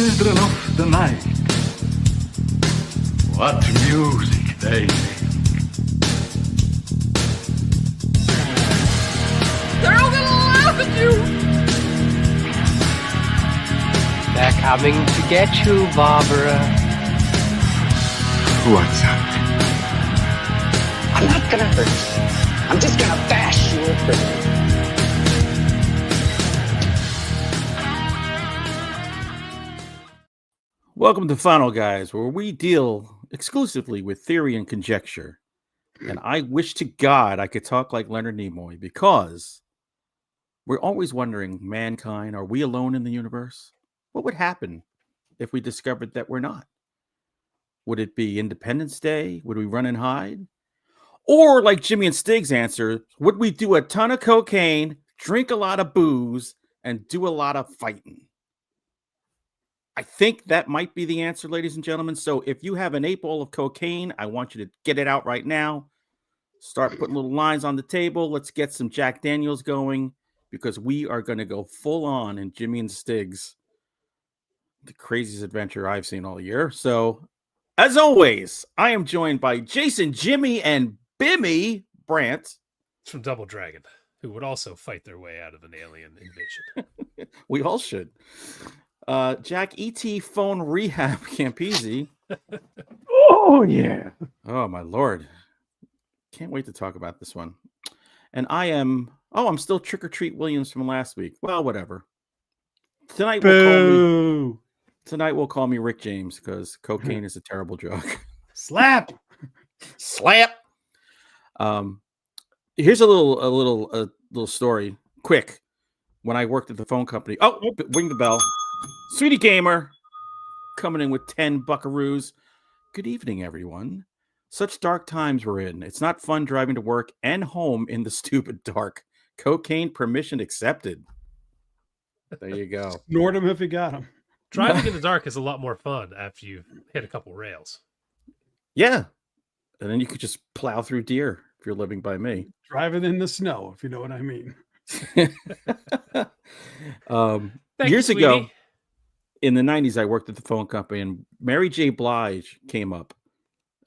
children of the night. What music they make. They're all gonna laugh at you! They're coming to get you, Barbara. What's up? I'm not gonna hurt you. I'm just gonna bash you a bit. Welcome to Final Guys, where we deal exclusively with theory and conjecture. And I wish to God I could talk like Leonard Nimoy, because we're always wondering, mankind, are we alone in the universe? What would happen if we discovered that we're not? Would it be Independence Day? Would we run and hide? Or, like Jimmy and Stiggs answer, would we do a ton of cocaine, drink a lot of booze, and do a lot of fighting? I think that might be the answer, ladies and gentlemen. So if you have an 8-ball of cocaine, I want you to get it out right now. Start putting little lines on the table. Let's get some Jack Daniels going, because we are going to go full on in Jimmy and Stiggs, the craziest adventure I've seen all year. So, as always, I am joined by Jason, Jimmy, and Bimmy Brandt. It's from Double Dragon, who would also fight their way out of an alien invasion. We all should. Jack, E.T. phone rehab Campese. Oh, yeah. Oh, my Lord. Can't wait to talk about this one. And I'm still Trick or Treat Williams from last week. Well, whatever. Tonight we'll call me Rick James, because cocaine is a terrible drug. Slap! Slap! Here's a little story. Quick. When I worked at the phone company. Oh, ring the bell. Sweetie Gamer coming in with 10 buckaroos. Good evening, everyone. Such dark times we're in. It's not fun driving to work and home in the stupid dark. Cocaine permission accepted. There you go. Snort him if you got him. Driving in the dark is a lot more fun after you've hit a couple rails. Yeah. And then you could just plow through deer if you're living by me. Driving in the snow, if you know what I mean. Years ago, in the 90s, I worked at the phone company, and Mary J. Blige came up.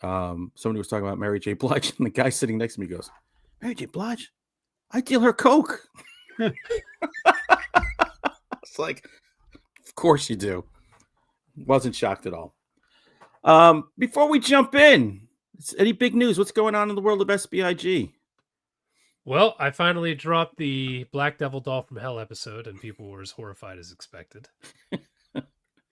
Somebody was talking about Mary J. Blige, and the guy sitting next to me goes, "Mary J. Blige? I deal her coke." It's like, of course you do. Wasn't shocked at all. Before we jump in, any big news? What's going on in the world of SBIG? Well, I finally dropped the Black Devil Doll from Hell episode, and people were as horrified as expected.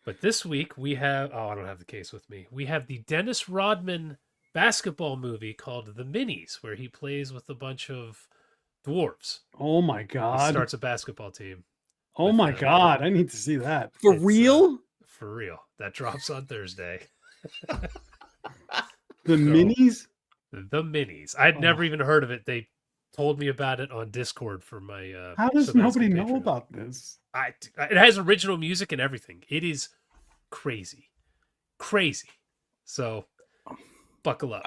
But this week we have, I don't have the case with me. We have the Dennis Rodman basketball movie called The Minis, where he plays with a bunch of dwarves. Oh my God. He starts a basketball team. Oh my God. I need to see that. For real? For real. That drops on Thursday. The Minis? The Minis. I'd never even heard of it. They told me about it on Discord for my How does nobody know about this? It has original music and everything. It is crazy. So buckle up.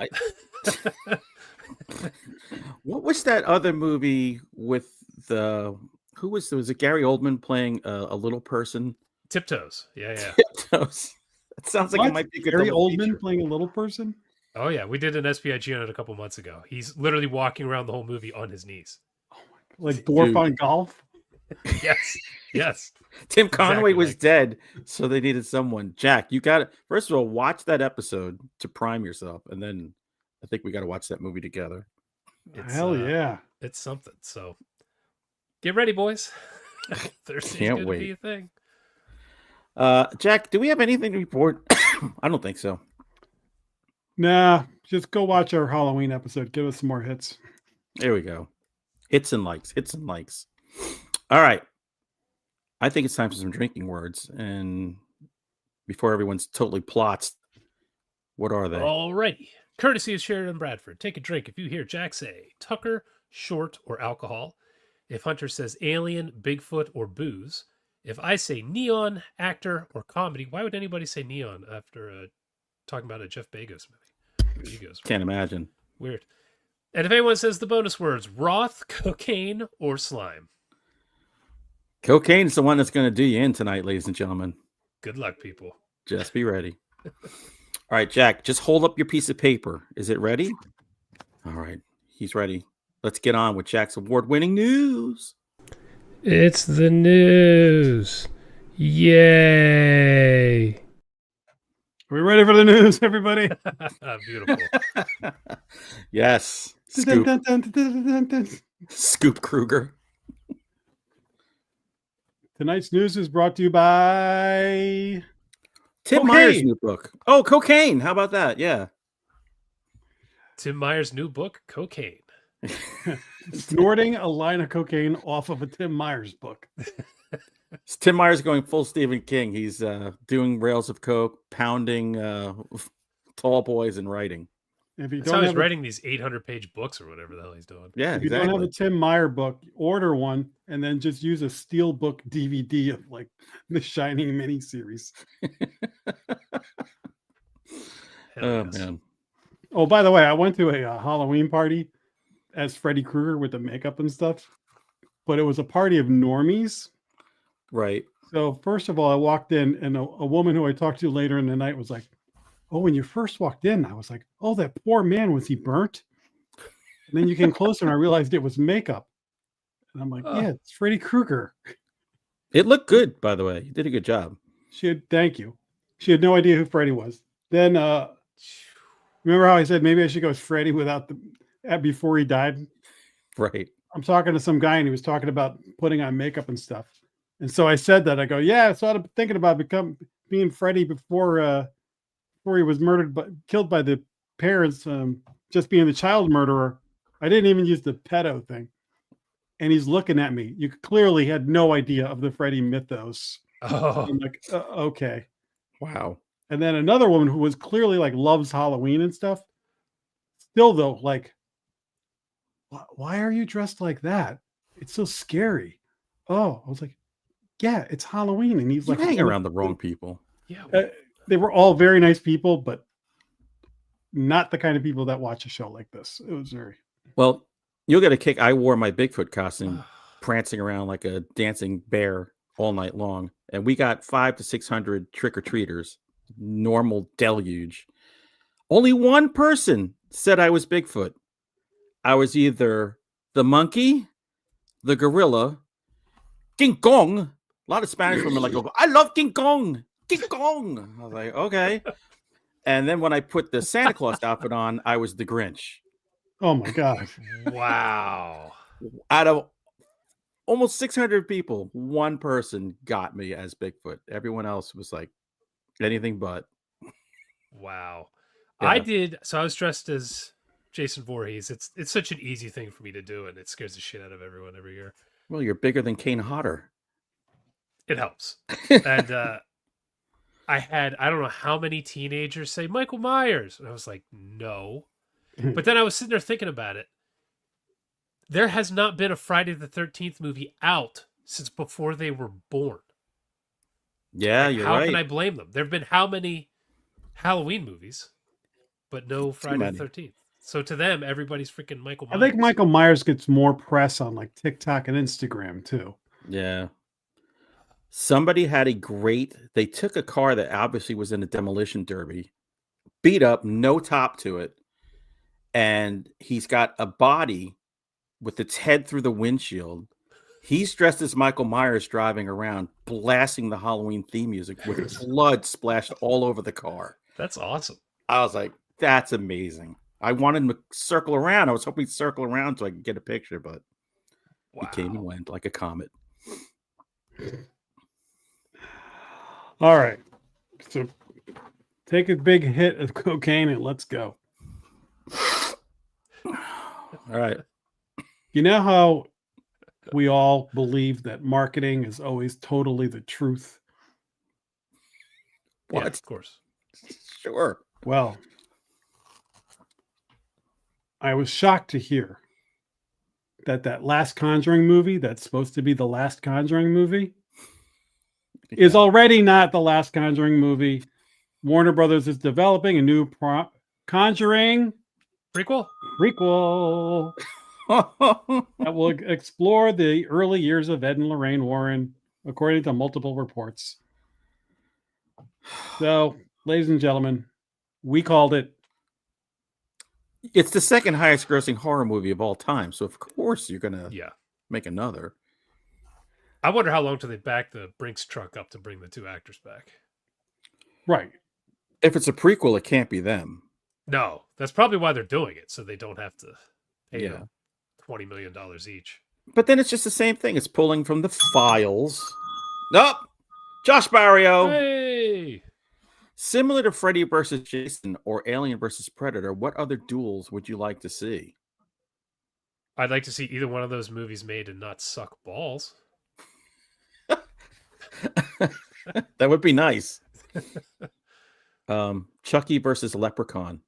What was that other movie with was it Gary Oldman playing a little person? Tiptoes. Yeah. Tiptoes. It sounds like it might be good. Gary Oldman playing a little person? Oh yeah, we did an SPIG on it a couple months ago. He's literally walking around the whole movie on his knees. Oh my God. Like dwarf on golf? Yes. Tim Conway was dead, so they needed someone. Jack, you got to, first of all, watch that episode to prime yourself, and then I think we got to watch that movie together. Hell yeah. It's something. So get ready, boys. Thursday's Can't gonna wait. be a thing. Jack, do we have anything to report? I don't think so. Nah, just go watch our Halloween episode. Give us some more hits. There we go. Hits and likes. All right. I think it's time for some drinking words. And before everyone's totally plots, what are they? Alrighty. Courtesy of Sheridan Bradford. Take a drink if you hear Jack say Tucker, short, or alcohol. If Hunter says alien, Bigfoot, or booze. If I say neon, actor, or comedy. Why would anybody say neon after talking about a Jeff Bezos movie? Can't imagine. Weird. And if anyone says the bonus words, Roth, cocaine, or slime. Cocaine's the one that's going to do you in tonight, ladies and gentlemen. Good luck, people. Just be ready. All right, Jack, just hold up your piece of paper. Is it ready? All right, he's ready. Let's get on with Jack's award-winning news. It's the news. Yay. Are we ready for the news, everybody? Beautiful. Yes. Dun, Scoop. dun, dun, dun, dun, dun, dun. Scoop Kruger. Tonight's news is brought to you by Tim Cocaine. Meyer's new book. Oh, cocaine. How about that? Yeah. Tim Meyer's new book, Cocaine. Snorting a line of cocaine off of a Tim Myers book. Tim Meyer's going full Stephen King. He's doing rails of coke, pounding tall boys, and writing. If you That's how don't he's have writing these 800-page books or whatever the hell he's doing. Yeah, if you don't have exactly. a Tim Meyer book, order one and then just use a Steelbook DVD of like the Shining miniseries. Hell Oh yes. man. Oh, by the way, I went to a Halloween party as Freddy Krueger with the makeup and stuff, but it was a party of normies. Right. So first of all, I walked in and a woman who I talked to later in the night was like, "Oh, when you first walked in, I was like, oh, that poor man, was he burnt?" And then you came closer and I realized it was makeup. And I'm like, yeah, it's Freddy Krueger. It looked good, by the way. You did a good job. Thank you. She had no idea who Freddy was. Then remember how I said maybe I should go as Freddy before he died? Right. I'm talking to some guy and he was talking about putting on makeup and stuff. And so I said that. I go, yeah, so I'm thinking about being Freddy before he was killed by the parents, just being the child murderer. I didn't even use the pedo thing. And he's looking at me. You clearly had no idea of the Freddy mythos. Oh, I'm like, okay. Wow. And then another woman who was clearly like loves Halloween and stuff. Still though, like, why are you dressed like that? It's so scary. Oh, I was like, yeah, it's Halloween. And he's You like, hang around the wrong people. yeah. They were all very nice people, but not the kind of people that watch a show like this. It was very. Well, you'll get a kick. I wore my Bigfoot costume, prancing around like a dancing bear all night long. And we got 500 to 600 trick-or-treaters, normal deluge. Only one person said I was Bigfoot. I was either the monkey, the gorilla, King Kong. A lot of Spanish women like, I love King Kong. King Kong. I was like, okay. And then when I put the Santa Claus outfit on, I was the Grinch. Oh my God. Wow. Out of almost 600 people, one person got me as Bigfoot. Everyone else was like anything but. Wow. Yeah. I did. So I was dressed as Jason Voorhees. It's such an easy thing for me to do, and it scares the shit out of everyone every year. Well, you're bigger than Kane Hodder. It helps. And I don't know how many teenagers say Michael Myers. And I was like, no. But then I was sitting there thinking about it. There has not been a Friday the 13th movie out since before they were born. Yeah, And you're how right. can I blame them? There have been how many Halloween movies, but no Friday many. the 13th. So to them, everybody's freaking Michael I Myers. think Michael Myers gets more press on like TikTok and Instagram too. Yeah. Somebody had they took a car that obviously was in a demolition derby, beat up, no top to it. And he's got a body with its head through the windshield. He's dressed as Michael Myers driving around, blasting the Halloween theme music with blood splashed all over the car. That's awesome. I was like, that's amazing. I wanted him to circle around. I was hoping he'd circle around so I could get a picture, but he came and went like a comet. All right. So take a big hit of cocaine and let's go. All right. You know how we all believe that marketing is always totally the truth? What? Yeah, of course. Sure. Well, I was shocked to hear that last Conjuring movie that's supposed to be the last Conjuring movie is already not the last Conjuring movie. Warner Brothers is developing a new Conjuring Prequel? that will explore the early years of Ed and Lorraine Warren, according to multiple reports. So, ladies and gentlemen, we called it. It's the second highest grossing horror movie of all time. So, of course, you're going to Yeah. make another. I wonder how long till they back the Brinks truck up to bring the two actors back. Right. If it's a prequel, it can't be them. No, that's probably why they're doing it, so they don't have to pay Yeah. them $20 million each. But then it's just the same thing. It's pulling from the files. Nope. Josh Barrio. Hey! Similar to Freddy versus Jason or Alien versus Predator, what other duels would you like to see? I'd like to see either one of those movies made and not suck balls. That would be nice. Chucky versus Leprechaun.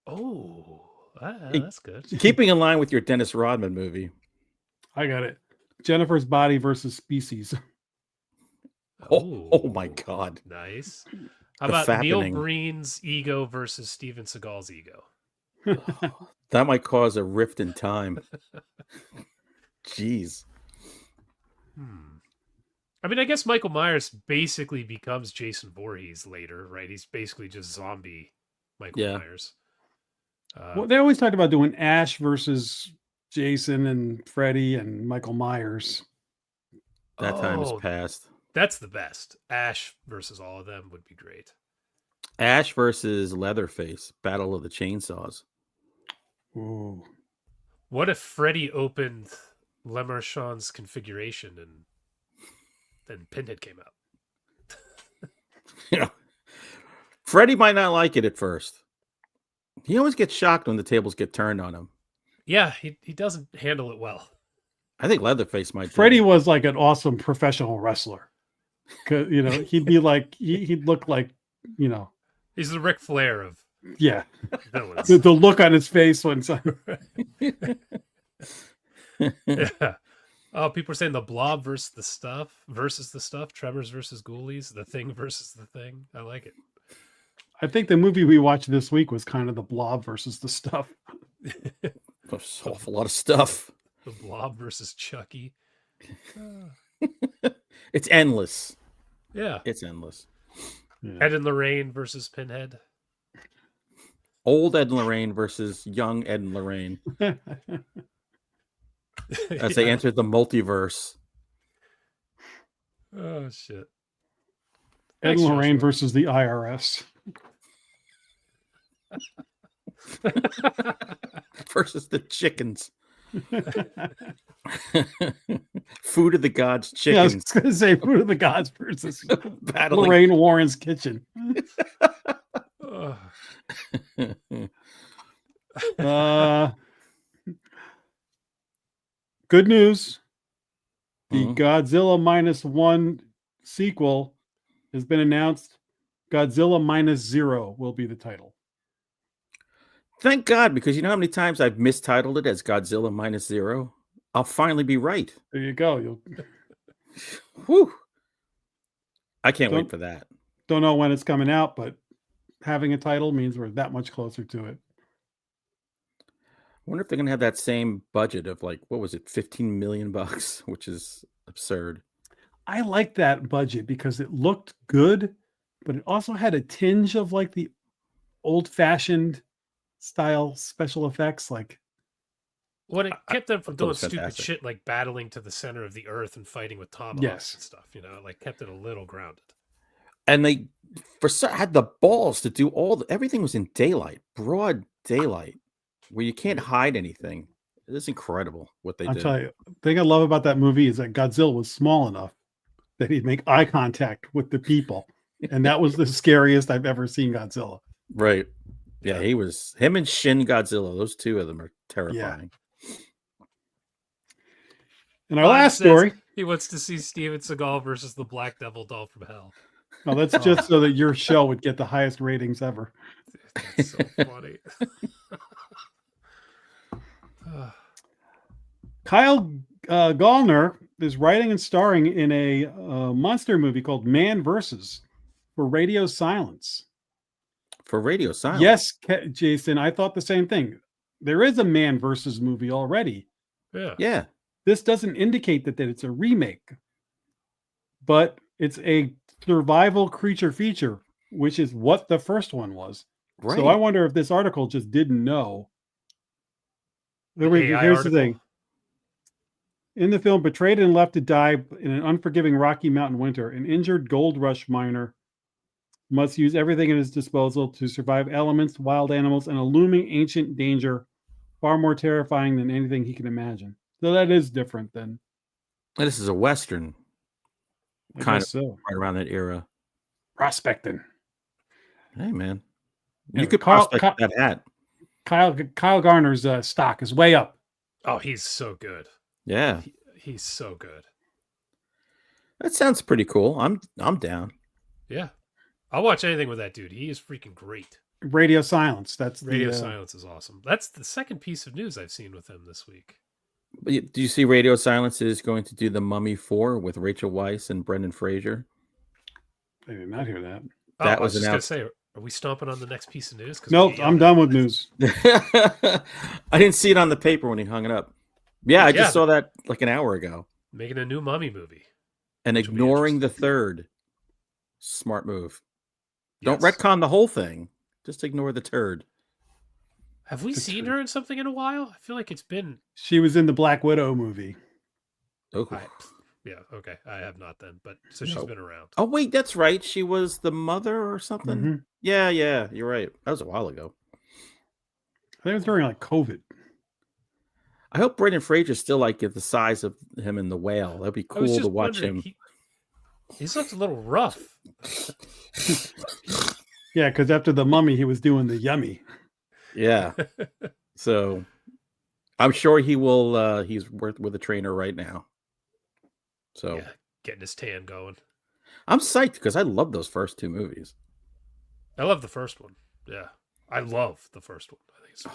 Oh, that's good. Keeping in line with your Dennis Rodman movie. I got it. Jennifer's Body versus Species. Oh my God. Nice. How The about Neil fappening. Breen's ego versus Steven Seagal's ego? That might cause a rift in time. Jeez. I mean, I guess Michael Myers basically becomes Jason Voorhees later, right? He's basically just zombie Michael Myers. Well, they always talked about doing Ash versus Jason and Freddy and Michael Myers. That time has passed. That's the best. Ash versus all of them would be great. Ash versus Leatherface. Battle of the Chainsaws. Ooh. What if Freddy opened Lemarchand's configuration and then Pinhead came out? Yeah. Freddy might not like it at first. He always gets shocked when the tables get turned on him. Yeah, he doesn't handle it well. I think Leatherface might. Freddy was like an awesome professional wrestler. 'Cause, you know, he'd be like, he'd look like, you know. He's the Ric Flair of Yeah. villains. The look on his face when Yeah. Oh, people are saying the Blob versus the Stuff, Tremors versus Ghoulies, The Thing versus the Thing. I like it. I think the movie we watched this week was kind of the Blob versus the Stuff. There's an awful lot of stuff. The Blob versus Chucky. It's endless. Yeah. It's endless. Ed and Lorraine versus Pinhead. Old Ed and Lorraine versus young Ed and Lorraine as they enter the multiverse. Oh, shit. Ed Thanks, and Lorraine Joshua. versus the IRS. Versus the chickens. Food of the gods Yeah, I was chickens. going to say Food of the Gods versus Battling. Lorraine Warren's kitchen. Oh. Good news. The Mhm. Godzilla -1 sequel has been announced. Godzilla -0 will be the title. Thank God, because you know how many times I've mistitled it as Godzilla -0? I'll finally be right. There you go. Whew. I can't Don't- wait for that. Don't know when it's coming out, but having a title means we're that much closer to it. I wonder if they're gonna have that same budget of like, what was it, $15 million, which is absurd. I like that budget because it looked good, but it also had a tinge of like the old-fashioned style special effects. Like, When it kept them from thought it doing was stupid fantastic. shit like battling to the center of the earth and fighting with tomahawks Yes. and stuff, you know, like kept it a little grounded. And they had the balls to do everything was in daylight, broad daylight, where you can't hide anything. It's incredible what they I'll did. tell you, the thing I love about that movie is that Godzilla was small enough that he'd make eye contact with the people. And that was the scariest I've ever seen Godzilla. Right. Yeah, him and Shin Godzilla, those two of them are terrifying. And our Bob last says story, He wants to see Steven Seagal versus the Black Devil doll from hell. well, that's just so that your show would get the highest ratings ever. That's so funny. Kyle Gallner is writing and starring in a monster movie called Man Versus for Radio Silence. For Radio Silence. Yes, Jason, I thought the same thing. There is a Man Versus movie already. Yeah. Yeah. This doesn't indicate that it's a remake, but it's a survival creature feature which is what the first one was. Right. So I wonder if this article just didn't know. AI Here's article? the thing. In the film, betrayed and left to die in an unforgiving Rocky Mountain winter, an injured gold rush miner must use everything at his disposal to survive elements, wild animals, and a looming ancient danger far more terrifying than anything he can imagine. So that is different than... This is a Western, I kind guess of so. right around that era. Prospecting. Hey, man. You Anyway, could prospect that hat. Kyle Garner's stock is way up. Oh, he's so good. Yeah. He's so good. That sounds pretty cool. I'm down. Yeah. I'll watch anything with that dude. He is freaking great. Radio Silence. That's Radio the, Silence is awesome. That's the second piece of news I've seen with him this week. Do you see Radio Silence is going to do The Mummy 4 with Rachel Weisz and Brendan Fraser? I did not hear that. That I was just announced. gonna say, are we stomping on the next piece of news? Nope, I'm done with news. I didn't see it on the paper when he hung it up. Yeah, I Yeah. just saw that like an hour ago. Making a new Mummy movie. And Which will be ignoring the interesting. third. Smart move. Don't Yes. retcon the whole thing. Just ignore the turd. Have we The seen turd. her in something in a while? I feel like it's been. She was in the Black Widow movie. Oh. Yeah, okay. I have not then, but so she's No. been around. Oh, wait, that's right. She was the mother or something. Mhm. Yeah, you're right. That was a while ago. I think it was during like COVID. I hope Brendan Fraser still like the size of him in The Whale. That'd be I was cool just to watch wondering, him. He's looked a little rough. Yeah, because after the Mummy, he was doing the Yummy. Yeah. So I'm sure he will. He's with a trainer right now. So Yeah, getting his tan going. I'm psyched because I love those first two movies. I love the first one. Yeah, I love the first one. I think it's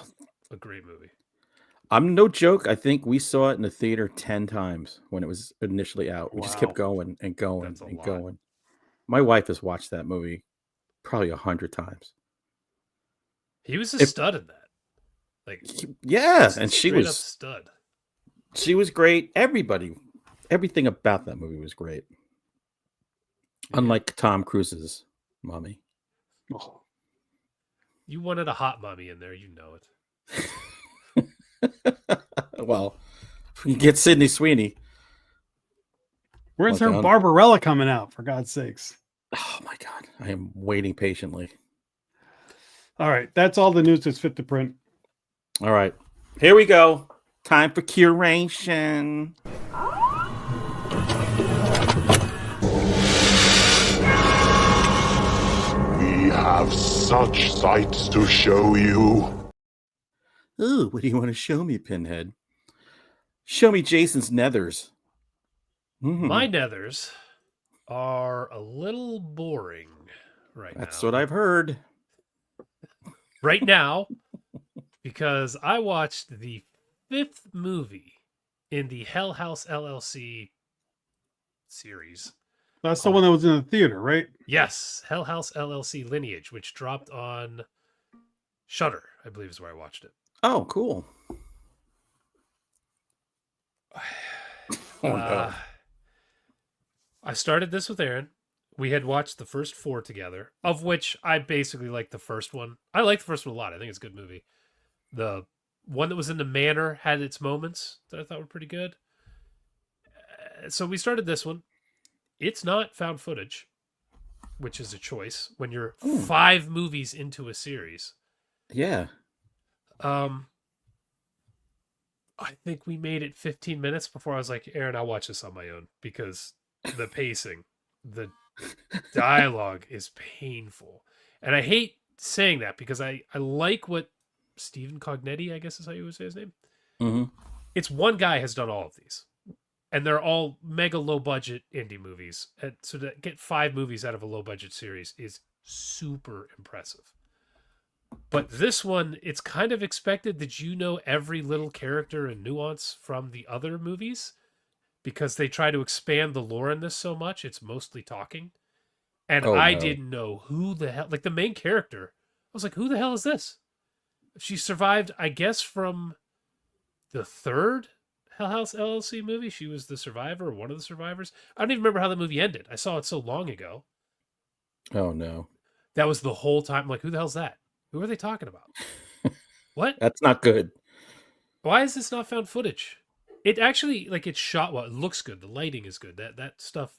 a great movie. I'm no joke. I think we saw it in the theater 10 times when it was initially out. We just kept Wow. going and going That's a and lot. going. My wife has watched that movie probably 100 times. He was a stud in that. Like, Yeah, just a and she straight up was stud. great. Everything about that movie was great. Unlike Tom Cruise's Mummy. Oh. You wanted a hot mummy in there, you know it. Well, you get Sydney Sweeney. Where's Well her done. Barbarella coming out, for God's sakes? Oh my God. I am waiting patiently. All right, that's all the news that's fit to print. All right. Here we go. Time for curation. We have such sights to show you. Ooh, what do you want to show me, Pinhead? Show me Jason's nethers. My nethers are a little boring right now. That's what I've heard. Right now, because I watched the 5th movie in the Hell House LLC series. That's the one that was in the theater, right? Yes, Hell House LLC Lineage, which dropped on Shudder, I believe is where I watched it. Oh, cool. Oh, no. I started this with Aaron. We had watched the first 4 together, of which I basically like the first one. I like the first one a lot. I think it's a good movie. The one that was in the manor had its moments that I thought were pretty good. So we started this one. It's not found footage, which is a choice when you're 5 movies into a series. Yeah. I think we made it 15 minutes before I was like, Aaron, I'll watch this on my own because the pacing, the dialogue is painful. And I hate saying that because I like what Stephen Cognetti, I guess is how you would say his name. Mm-hmm. It's one guy has done all of these. And they're all mega low budget indie movies. And so to get 5 movies out of a low budget series is super impressive. But this one, it's kind of expected that you know every little character and nuance from the other movies because they try to expand the lore in this so much. It's mostly talking. And I didn't know who the hell, like the main character. I was like, who the hell is this? She survived, I guess, from the 3rd Hell House LLC movie. She was the survivor, or one of the survivors. I don't even remember how the movie ended. I saw it so long ago. Oh, no. That was the whole time. I'm like, who the hell's that? Who are they talking about? What? That's not good. Why is this not found footage? It actually, like, it's shot well. It looks good. The lighting is good. That stuff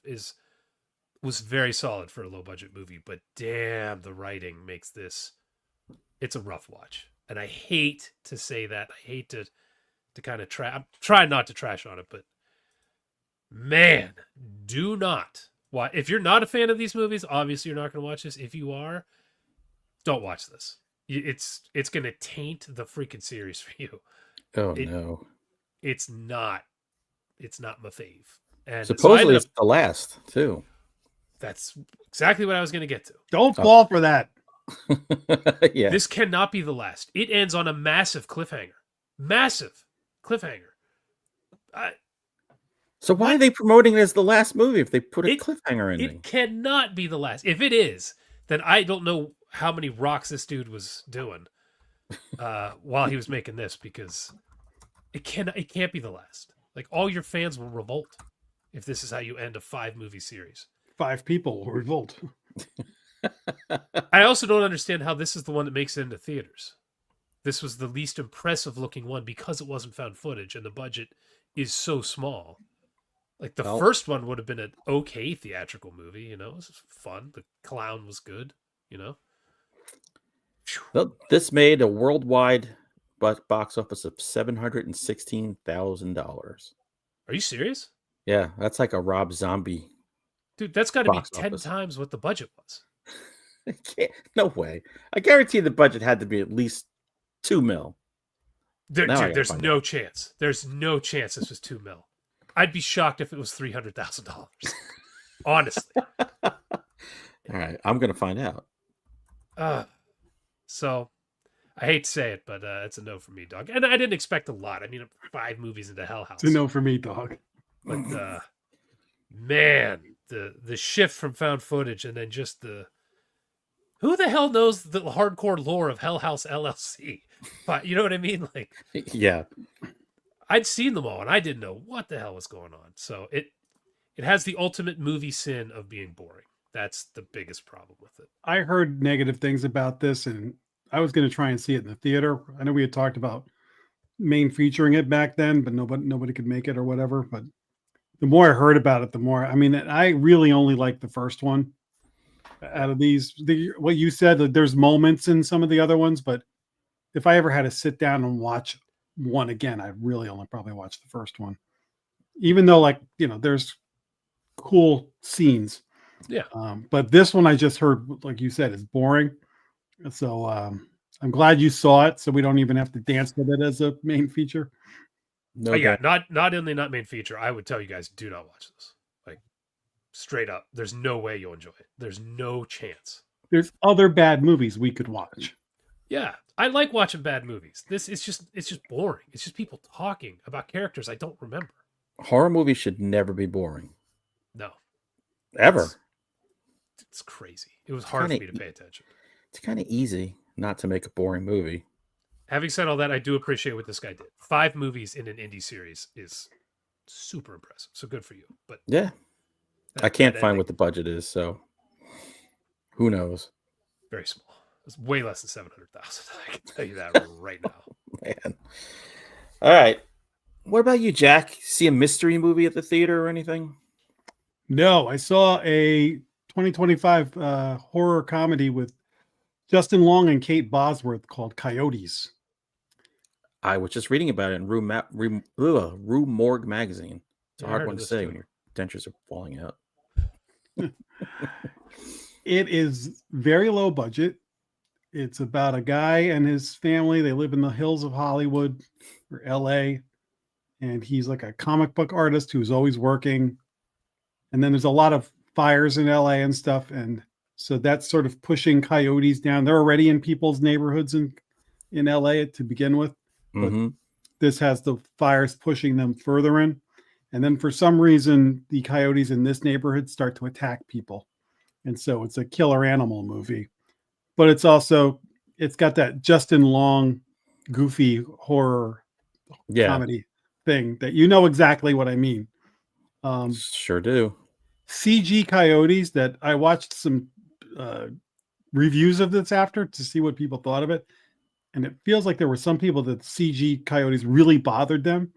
was very solid for a low budget movie. But damn, the writing makes this. It's a rough watch, and I hate to say that. I hate to kind of try. I'm trying not to trash on it, but man, do not. Why? If you're not a fan of these movies, obviously you're not going to watch this. If you are, don't watch this. It's going to taint the freaking series for you. Oh no. It's not my fave. And Supposedly it's the last too. That's exactly what I was going to get to. Don't fall for that. Yeah. This cannot be the last. It ends on a massive cliffhanger. Massive cliffhanger. So why are they promoting it as the last movie if they put a cliffhanger ending? It cannot be the last. If it is, then I don't know how many rocks this dude was doing while he was making this, because it can't be the last. Like, all your fans will revolt if this is how you end a 5-movie series. 5 people will revolt. I also don't understand how this is the one that makes it into theaters. This was the least impressive looking one because it wasn't found footage and the budget is so small. Like, the first one would have been an okay theatrical movie, you know, it was fun. The clown was good, you know. Well, this made a worldwide box office of $716,000. Are you serious? Yeah, that's like a Rob Zombie. Dude, that's got to be Box 10 office. times what the budget was. No way. I guarantee the budget had to be at least $2 million. Dude, Now I gotta there's find no chance. There's no chance this was $2 million. I'd be shocked if it was $300,000. Honestly. All right, I'm gonna find out. So I hate to say it, but it's a no for me, dog. And I didn't expect a lot. I mean, 5 movies into Hell House. It's a no for me, dog. But man, the shift from found footage and then just who the hell knows the hardcore lore of Hell House LLC? But you know what I mean? Like, Yeah. I'd seen them all and I didn't know what the hell was going on. So it has the ultimate movie sin of being boring. That's the biggest problem with it. I heard negative things about this, and I was going to try and see it in the theater. I know we had talked about main featuring it back then, but nobody could make it or whatever. But the more I heard about it, the more, I mean, I really only like the first one out of these. What you said, that there's moments in some of the other ones, but if I ever had to sit down and watch one again, I'd really only probably watch the first one. Even though, like, you know, there's cool scenes. Yeah. But this one I just heard, like you said, is boring. So I'm glad you saw it, so we don't even have to dance with it as a main feature. No. Yeah, not only not main feature, I would tell you guys, do not watch this. Like, straight up. There's no way you'll enjoy it. There's no chance. There's other bad movies we could watch. Yeah. I like watching bad movies. It's just boring. It's just people talking about characters I don't remember. Horror movies should never be boring. No. Ever. It's crazy. It was hard for me to pay attention. It's kind of easy not to make a boring movie. Having said all that, I do appreciate what this guy did. 5 movies in an indie series is super impressive. So good for you. But yeah, I can't find what the budget is, so who knows? Very small. It's way less than 700,000. I can tell you that right now. Man. All right. What about you, Jack? See a mystery movie at the theater or anything? No, I saw a 2025 horror comedy with Justin Long and Kate Bosworth called Coyotes. I was just reading about it in Rue Morgue magazine. It's a hard one to say when your dentures are falling out. It is very low budget. It's about a guy and his family. They live in the hills of Hollywood or LA. And he's like a comic book artist who's always working. And then there's a lot of fires in LA and stuff. And so that's sort of pushing coyotes down. They're already in people's neighborhoods in LA to begin with. But this has the fires pushing them further in. And then for some reason, the coyotes in this neighborhood start to attack people. And so it's a killer animal movie. But it's got that Justin Long goofy horror comedy thing that you know exactly what I mean. Sure do. CG coyotes that I watched some reviews of this after to see what people thought of it. And it feels like there were some people that CG coyotes really bothered them.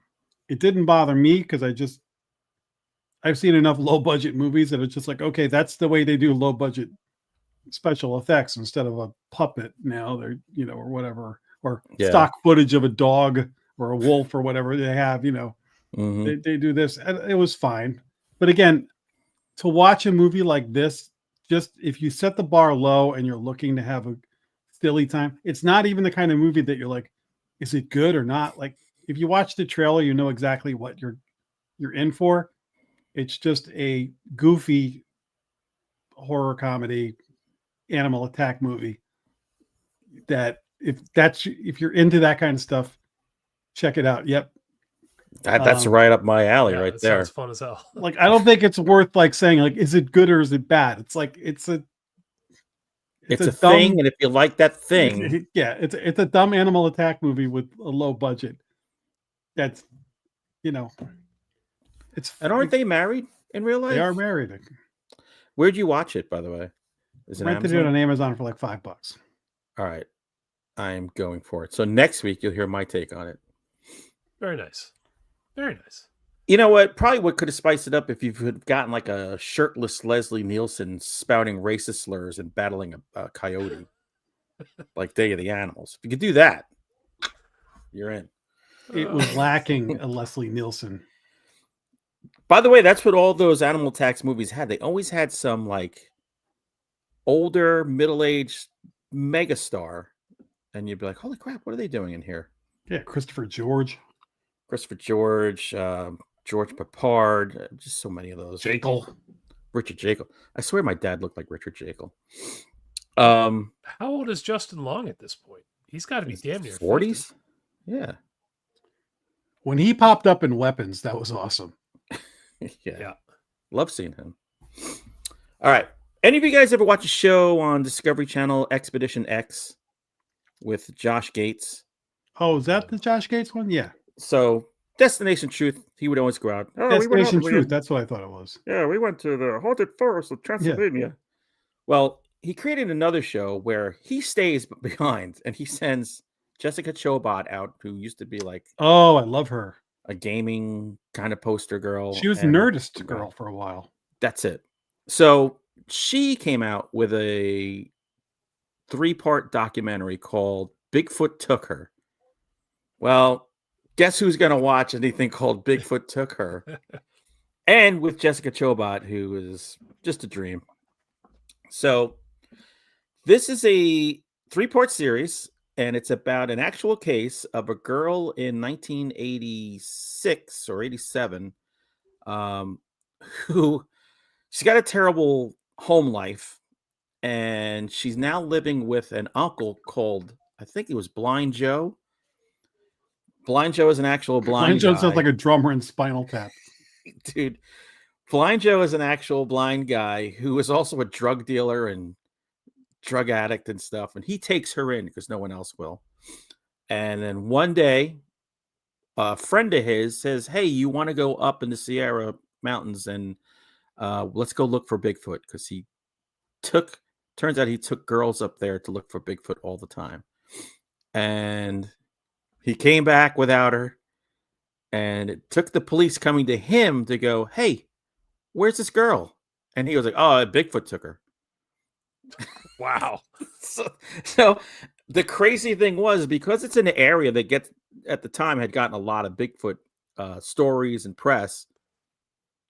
It didn't bother me because I've seen enough low budget movies that it's just like, okay, that's the way they do low budget special effects instead of a puppet now. They're, or whatever, or stock footage of a dog or a wolf or whatever they have, they do this. And it was fine. But again, to watch a movie like this, just if you set the bar low and you're looking to have a silly time, it's not even the kind of movie that you're like, is it good or not? Like if you watch the trailer, you know exactly what you're in for. It's just a goofy horror comedy animal attack movie that if you're into that kind of stuff, check it out. Yep. That's right up my alley right there. Sounds fun as hell. Like, I don't think it's worth like saying like, is it good or is it bad? It's like, it's a dumb thing. And if you like that thing, it's a dumb animal attack movie with a low budget. That's, it's, and aren't they married in real life? They are married. Where'd you watch it, by the way? Is it rented Amazon? it on Amazon for like $5. All right. I'm going for it. So next week you'll hear my take on it. Very nice. Very nice. You know what? Probably what could have spiced it up if you had gotten like a shirtless Leslie Nielsen spouting racist slurs and battling a coyote, like Day of the Animals. If you could do that, you're in. It was lacking a Leslie Nielsen. By the way, that's what all those animal attacks movies had. They always had some like older, middle-aged megastar, and you'd be like, "Holy crap, what are they doing in here?" Yeah, Christopher George, George Papard, just so many of those. Richard Jekyll. I swear my dad looked like Richard Jekyll. How old is Justin Long at this point? He's got to be damn near 40s. Yeah. When he popped up in Weapons, that was awesome. Yeah. Love seeing him. All right. Any of you guys ever watch a show on Discovery Channel, Expedition X, with Josh Gates? Oh, is that the Josh Gates one? Yeah. So, Destination Truth, he would always go out. Oh, Destination Truth, that's what I thought it was. Yeah, we went to the haunted forest of Transylvania. Yeah. Well, he created another show where he stays behind and he sends Jessica Chobot out, who used to be like... Oh, I love her. A gaming kind of poster girl. She was a Nerdist girl for a while. That's it. So she came out with a 3-part documentary called Bigfoot Took Her. Well, guess who's going to watch anything called Bigfoot Took Her? And with Jessica Chobot, who is just a dream. So this is a 3-part series, and it's about an actual case of a girl in 1986 or 87 who she's got a terrible home life, and she's now living with an uncle called, I think it was Blind Joe. Blind Joe is an actual blind Joe guy. Sounds like a drummer in Spinal Tap. Dude, Blind Joe is an actual blind guy who is also a drug dealer and drug addict and stuff. And he takes her in because no one else will. And then one day, a friend of his says, "Hey, you want to go up in the Sierra Mountains and let's go look for Bigfoot?" Because turns out he took girls up there to look for Bigfoot all the time. And he came back without her. And it took the police coming to him to go, "Hey, where's this girl?" And he was like, "Oh, Bigfoot took her." Wow. So the crazy thing was, because it's an area that at the time had gotten a lot of Bigfoot stories and press,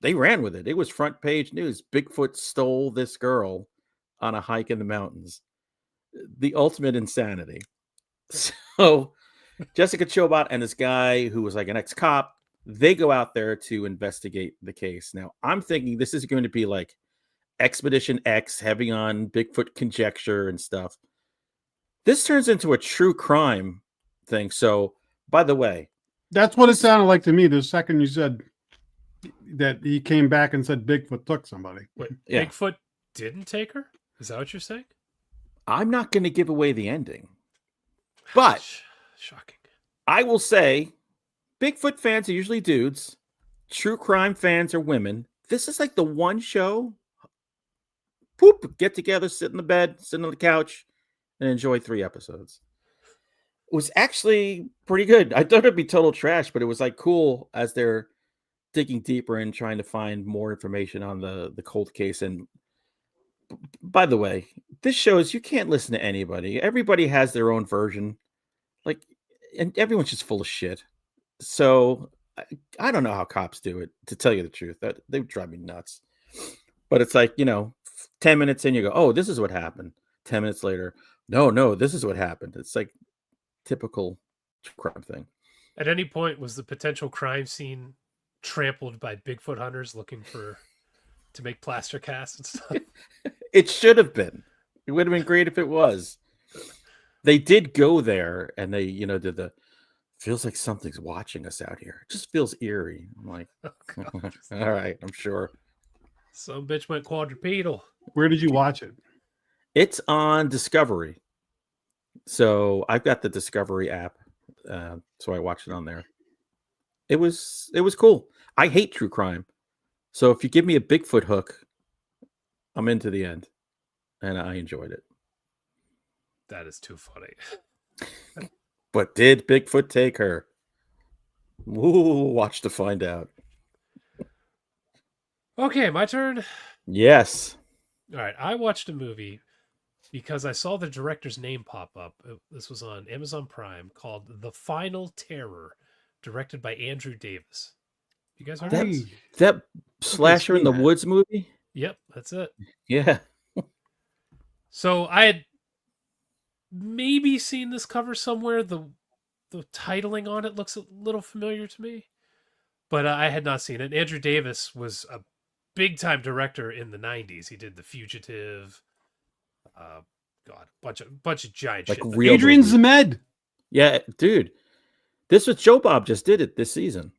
they ran with it. It was front page news. Bigfoot stole this girl on a hike in the mountains. The ultimate insanity. So Jessica Chobot and this guy who was like an ex-cop, they go out there to investigate the case. Now, I'm thinking this is going to be like Expedition X, heavy on Bigfoot conjecture and stuff. This turns into a true crime thing. So, by the way, that's what it sounded like to me the second you said that he came back and said Bigfoot took somebody. Wait, yeah. Bigfoot didn't take her? Is that what you're saying? I'm not going to give away the ending, but shocking. I will say Bigfoot fans are usually dudes. True crime fans are women. This is like the one show, whoop, get together, sit in the bed, sit on the couch, and enjoy 3 episodes. It was actually pretty good. I thought it'd be total trash, but it was like cool as they're digging deeper and trying to find more information on the cold case. And by the way, this shows you can't listen to anybody. Everybody has their own version. Like, and everyone's just full of shit. So I don't know how cops do it, to tell you the truth. That they drive me nuts. But it's like, 10 minutes in, you go, oh, this is what happened. 10 minutes later, no, this is what happened. It's like typical crime thing. At any point, was the potential crime scene trampled by Bigfoot hunters looking to make plaster casts and stuff? It should have been. It would have been great if it was. They did go there and they, did the feels like something's watching us out here. It just feels eerie. I'm like, all right, I'm sure. Some bitch went quadrupedal. Where did you watch it? It's on Discovery. So I've got the Discovery app. So I watched it on there. It was cool. I hate true crime. So if you give me a Bigfoot hook, I'm into the end. And I enjoyed it. That is too funny. But did Bigfoot take her? Ooh, watch to find out. Okay, my turn. Yes. All right, I watched a movie because I saw the director's name pop up. This was on Amazon Prime, called The Final Terror, directed by Andrew Davis. You guys heard of this? That Slasher in the Woods movie? Yep, that's it. Yeah. So I had maybe seen this cover somewhere. The titling on it looks a little familiar to me, but I had not seen it. Andrew Davis was a big-time director in the 90s. He did The Fugitive. Bunch of giant like shit. Real Adrian movies. Zemed. Yeah, dude. This was Joe Bob just did it this season.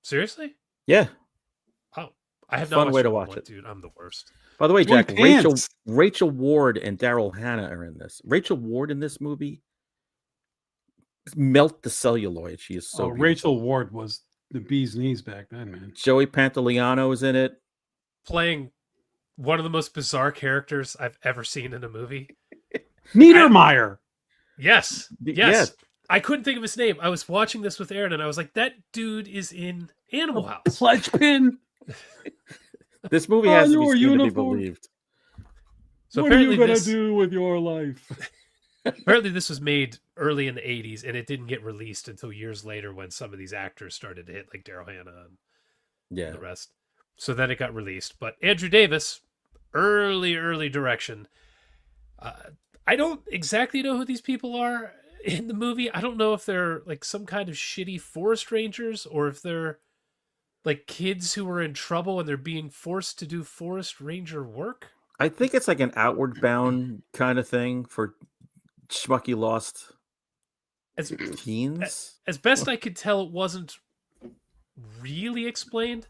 Seriously? Yeah. Oh, I have Fun not way to watched watch it. Dude, I'm the worst. By the way, Joey Jack, Pants. Rachel Ward and Daryl Hannah are in this. Rachel Ward in this movie melt the celluloid. She is so beautiful. Rachel Ward was the bee's knees back then, man. Joey Pantoliano is in it. Playing one of the most bizarre characters I've ever seen in a movie. Niedermeyer. Yes. Yeah. I couldn't think of his name. I was watching this with Aaron and I was like, that dude is in Animal House. Pledgepin. This movie has to your be seen to be uniform. believed. So What are you apparently going to do with your life? apparently this was made early in the 80s and it didn't get released until years later when some of these actors started to hit, like Daryl Hannah and the rest. So then it got released. But Andrew Davis, early direction. I don't exactly know who these people are in the movie. I don't know if they're like some kind of shitty forest rangers or if they're like kids who are in trouble and they're being forced to do forest ranger work. I think it's like an Outward Bound kind of thing for schmucky lost teens. As best I could tell, it wasn't really explained.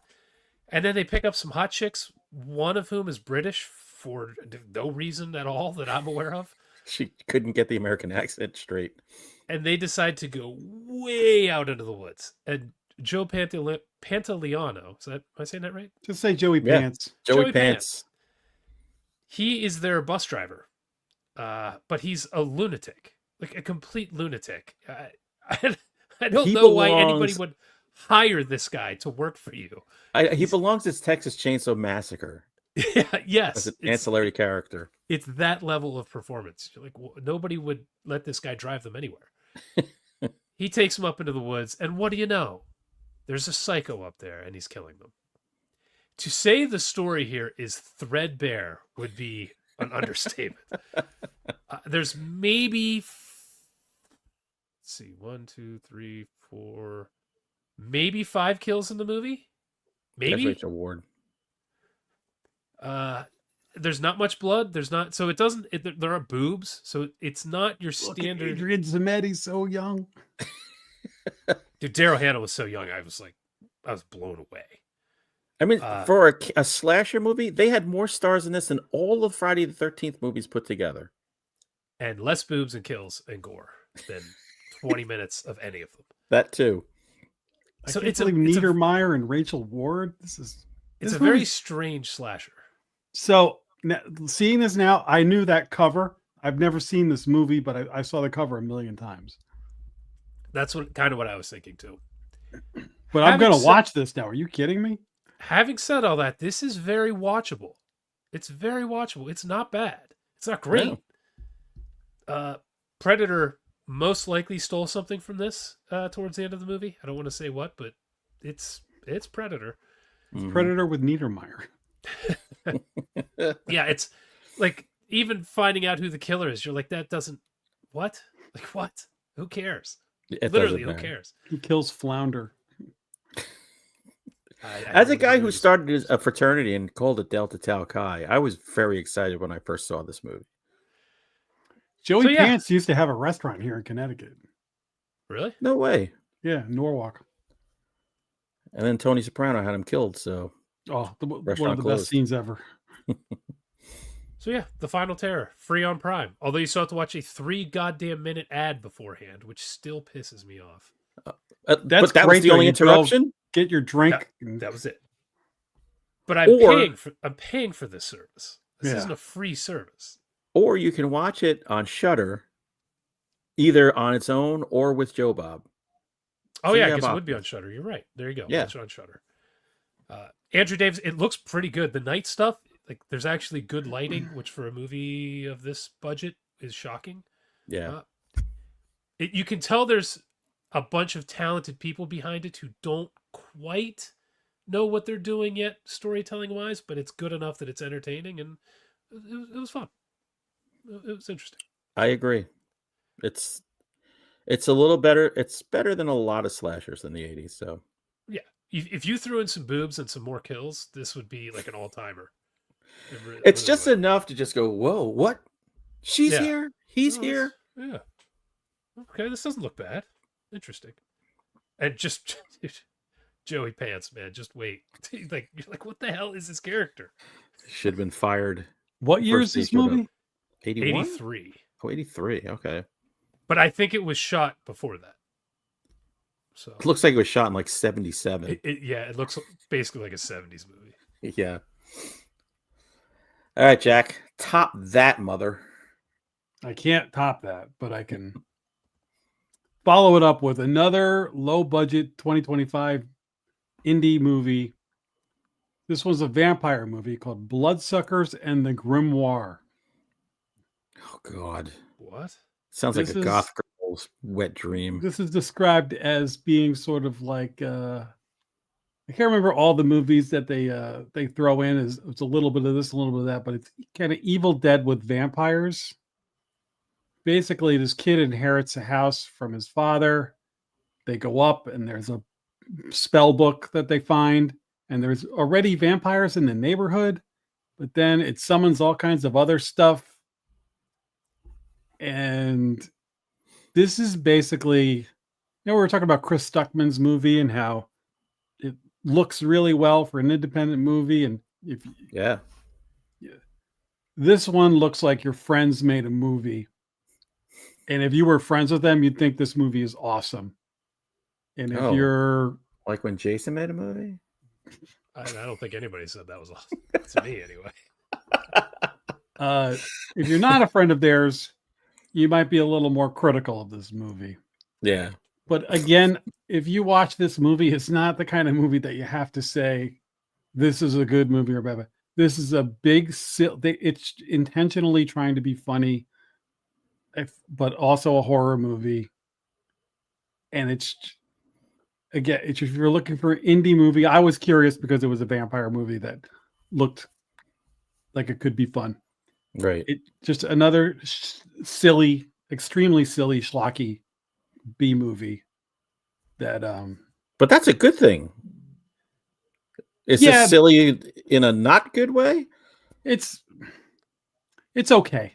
And then they pick up some hot chicks, one of whom is British for no reason at all that I'm aware of. She couldn't get the American accent straight. And they decide to go way out into the woods. And Joe Pantoliano, am I saying that right? Just say Joey Pants. Joey Pants. He is their bus driver. But he's a lunatic. Like a complete lunatic. I don't know why anybody would hire this guy to work for you. He belongs as Texas Chainsaw Massacre. Yes. As an ancillary character. It's that level of performance. Like nobody would let this guy drive them anywhere. He takes them up into the woods, and what do you know? There's a psycho up there, and he's killing them. To say the story here is threadbare would be an understatement. There's maybe, let's see, 1, 2, 3, 4, maybe 5 kills in the movie. Maybe. That's Rachel Ward. There's not much blood. There's not, so it doesn't. There are boobs, so it's not your standard. Adrian Zemed, he's so young. Dude, Daryl Hannah was so young. I was blown away. I mean, for a slasher movie, they had more stars in this than all of Friday the 13th movies put together. And less boobs and kills and gore than 20 minutes of any of them. That too. So it's Niedermeyer and Rachel Ward. It's a very strange slasher. So seeing this now, I knew that cover. I've never seen this movie, but I saw the cover a million times. That's kind of what I was thinking too. But I'm going to watch this now. Are you kidding me? Having said all that, this is very watchable. It's very watchable. It's not bad. It's not great. Predator most likely stole something from this towards the end of the movie. I don't want to say what, but it's Predator. It's Predator with Niedermeyer. Yeah, it's like even finding out who the killer is, you're like, that doesn't what? Like what? Who cares? Literally, who cares? He kills Flounder. As a guy who started a fraternity and called it Delta Tau Chi, I was very excited when I first saw this movie. Joey Pants used to have a restaurant here in Connecticut. Really? No way. Yeah, Norwalk. And then Tony Soprano had him killed. So, one of the best scenes ever. So yeah, The Final Terror, free on Prime. Although you still have to watch a 3 goddamn minute ad beforehand, which still pisses me off. but that was the only interruption. Get your drink. That was it. But I'm paying for this service. This isn't a free service. Or you can watch it on Shudder, either on its own or with Joe Bob. Oh, yeah, I guess it would be on Shudder. You're right. There you go. Yeah. Watch it on Shudder. Andrew Davis, it looks pretty good. The night stuff, like there's actually good lighting, which for a movie of this budget is shocking. Yeah. You can tell there's a bunch of talented people behind it who don't quite know what they're doing yet, storytelling-wise, but it's good enough that it's entertaining, and it was fun. It was interesting. I agree. It's a little better. It's better than a lot of slashers in the 80s. So yeah, if you threw in some boobs and some more kills, this would be like an all-timer. It's just enough to just go, whoa, what? She's here. He's here. Yeah. Okay, this doesn't look bad. Interesting. And just Joey Pants, man, just wait. You're like, what the hell is this character? Should have been fired. What year is this movie? 81? 83. Oh, 83. Okay. But I think it was shot before that. So it looks like it was shot in like 77. It looks basically like a 70s movie. Yeah. All right, Jack. Top that, mother. I can't top that, but I can follow it up with another low-budget 2025 indie movie. This was a vampire movie called Bloodsuckers and the Grimoire. Oh, God. What? Sounds like a goth girl's wet dream. This is described as being sort of like... I can't remember all the movies that they throw in. It's a little bit of this, a little bit of that, but it's kind of Evil Dead with vampires. Basically, this kid inherits a house from his father. They go up, and there's a spell book that they find, and there's already vampires in the neighborhood, but then it summons all kinds of other stuff. And this is basically, we were talking about Chris Stuckman's movie and how it looks really well for an independent movie, and this one looks like your friends made a movie. And if you were friends with them, you'd think this movie is awesome. And if you're... Like when Jason made a movie? I don't think anybody said that was awesome. To me, anyway. If you're not a friend of theirs, you might be a little more critical of this movie. Yeah. But again, if you watch this movie, it's not the kind of movie that you have to say, this is a good movie or bad. This is a big... It's intentionally trying to be funny, but also a horror movie. And it's, again, if you're looking for an indie movie, I was curious because it was a vampire movie that looked like it could be fun. Right. It just another silly, extremely silly, schlocky B movie that but that's a good thing. Is this silly in a not good way? It's okay.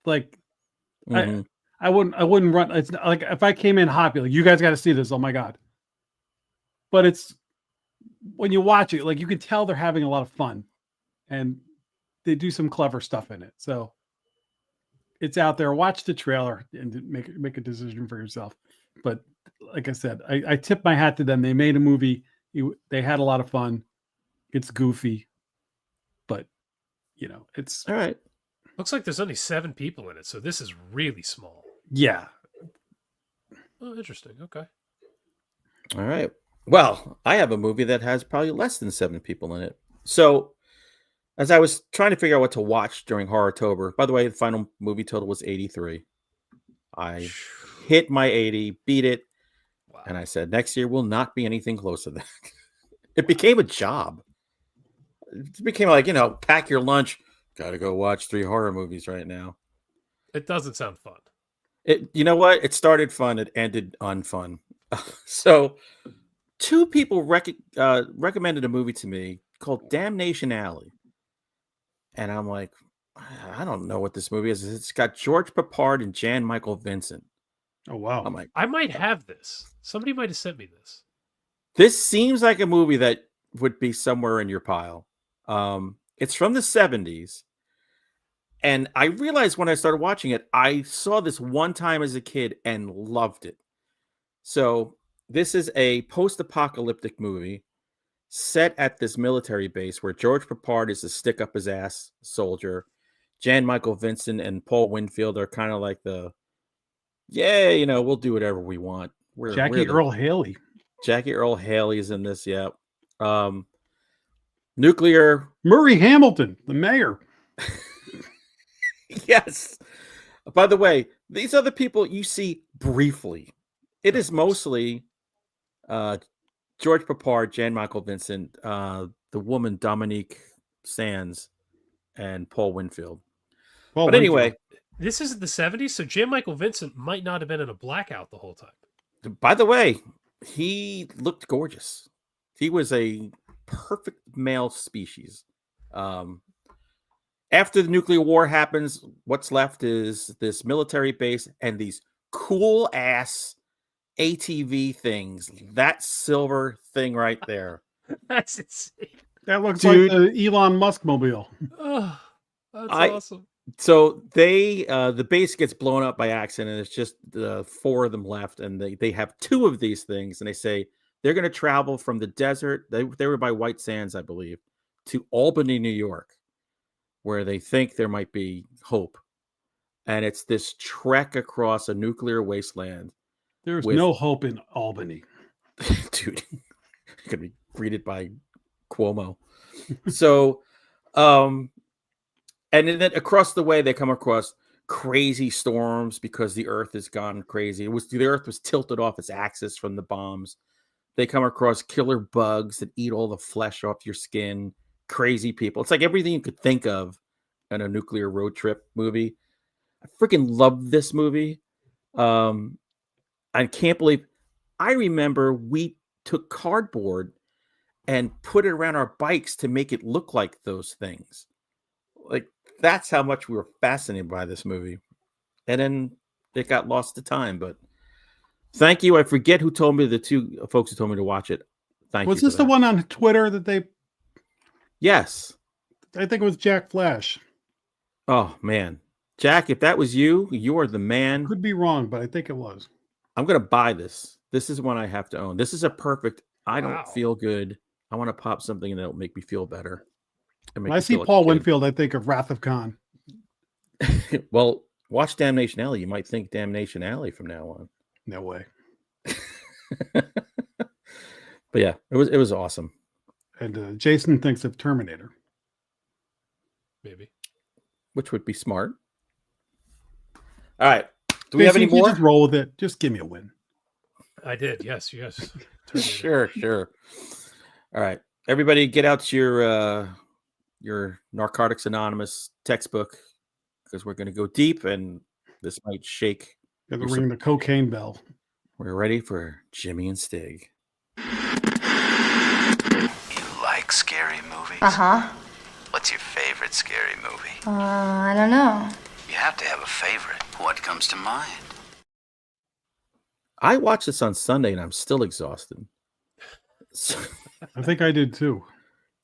Like I wouldn't run. It's not, like if I came in hot, be like, you guys got to see this. Oh my God. But it's when you watch it, like you can tell they're having a lot of fun and they do some clever stuff in it. So it's out there. Watch the trailer and make a decision for yourself. But like I said, I tip my hat to them. They made a movie. They had a lot of fun. It's goofy, but it's All right. Looks like there's only 7 people in it, so this is really small. yeah. Oh, interesting. Okay. All right. Well, I have a movie that has probably less than 7 people in it. So, as I was trying to figure out what to watch during Horror-tober, by the way, the final movie total was 83. I hit my 80, beat it, Wow. and I said, next year will not be anything close to that. It became a job. It became like, pack your lunch. Got to go watch 3 horror movies right now. It doesn't sound fun. You know what? It started fun. It ended unfun. So, 2 people recommended a movie to me called Damnation Alley. And I'm like, I don't know what this movie is. It's got George Peppard and Jan Michael Vincent. Oh wow. I'm like, I might have this. Somebody might have sent me this. this seems like a movie that would be somewhere in your pile. It's from the 70s. And I realized when I started watching it, I saw this one time as a kid and loved it. So this is a post-apocalyptic movie set at this military base where George Peppard is a stick-up-his-ass soldier. Jan Michael Vincent and Paul Winfield are kind of like we'll do whatever we want. Jackie Earl Haley. Jackie Earl Haley is in this, yeah. Nuclear. Murray Hamilton, the mayor. Yes. By the way, these are the people you see briefly. It is mostly George Peppard, Jan Michael Vincent, the woman Dominique Sands, and Paul Winfield. But anyway, this is the 70s, so Jan Michael Vincent might not have been in a blackout the whole time. By the way, he looked gorgeous. He was a perfect male species. After the nuclear war happens, what's left is this military base and these cool ass ATV things. That silver thing right there. That's insane. That looks Dude. like the Elon Musk mobile. Oh, that's awesome. So the base gets blown up by accident. It's just 4 of them left, and they have 2 of these things, and they say they're going to travel from the desert. They were by White Sands, I believe, to Albany, New York, where they think there might be hope. And it's this trek across a nuclear wasteland. There's no hope in Albany. Dude, you're going to be greeted by Cuomo. So, and then across the way, they come across crazy storms because the earth has gone crazy. The earth was tilted off its axis from the bombs. They come across killer bugs that eat all the flesh off your skin. Crazy people. It's like everything you could think of in a nuclear road trip movie. I freaking love this movie. I can't believe. I remember we took cardboard and put it around our bikes to make it look like those things. Like, that's how much we were fascinated by this movie. And then it got lost to time. But thank you. I forget who told me, the 2 folks who told me to watch it. Thank you. Was this the one on Twitter that they? Yes. I think it was Jack Flash. Oh, man. Jack, if that was you, you are the man. Could be wrong, but I think it was. I'm going to buy this. This is one I have to own. This is a perfect, I don't feel good. I want to pop something that'll make me feel better. When I see Paul Winfield, I think of Wrath of Khan. Well, watch Damnation Alley. You might think Damnation Alley from now on. No way. But yeah, it was awesome. And Jason thinks of Terminator. Maybe. Which would be smart. All right. Do we have any more? Just roll with it. Just give me a win. I did. Yes. Sure. All right. Everybody get out your Narcotics Anonymous textbook, because we're going to go deep and this might shake. Got to ring the cocaine bell. We're ready for Jimmy and Stig. You like scary movies? Uh-huh. What's your favorite scary movie? I don't know. You have to have a favorite. What comes to mind? I watched this on Sunday and I'm still exhausted. So, I think I did too.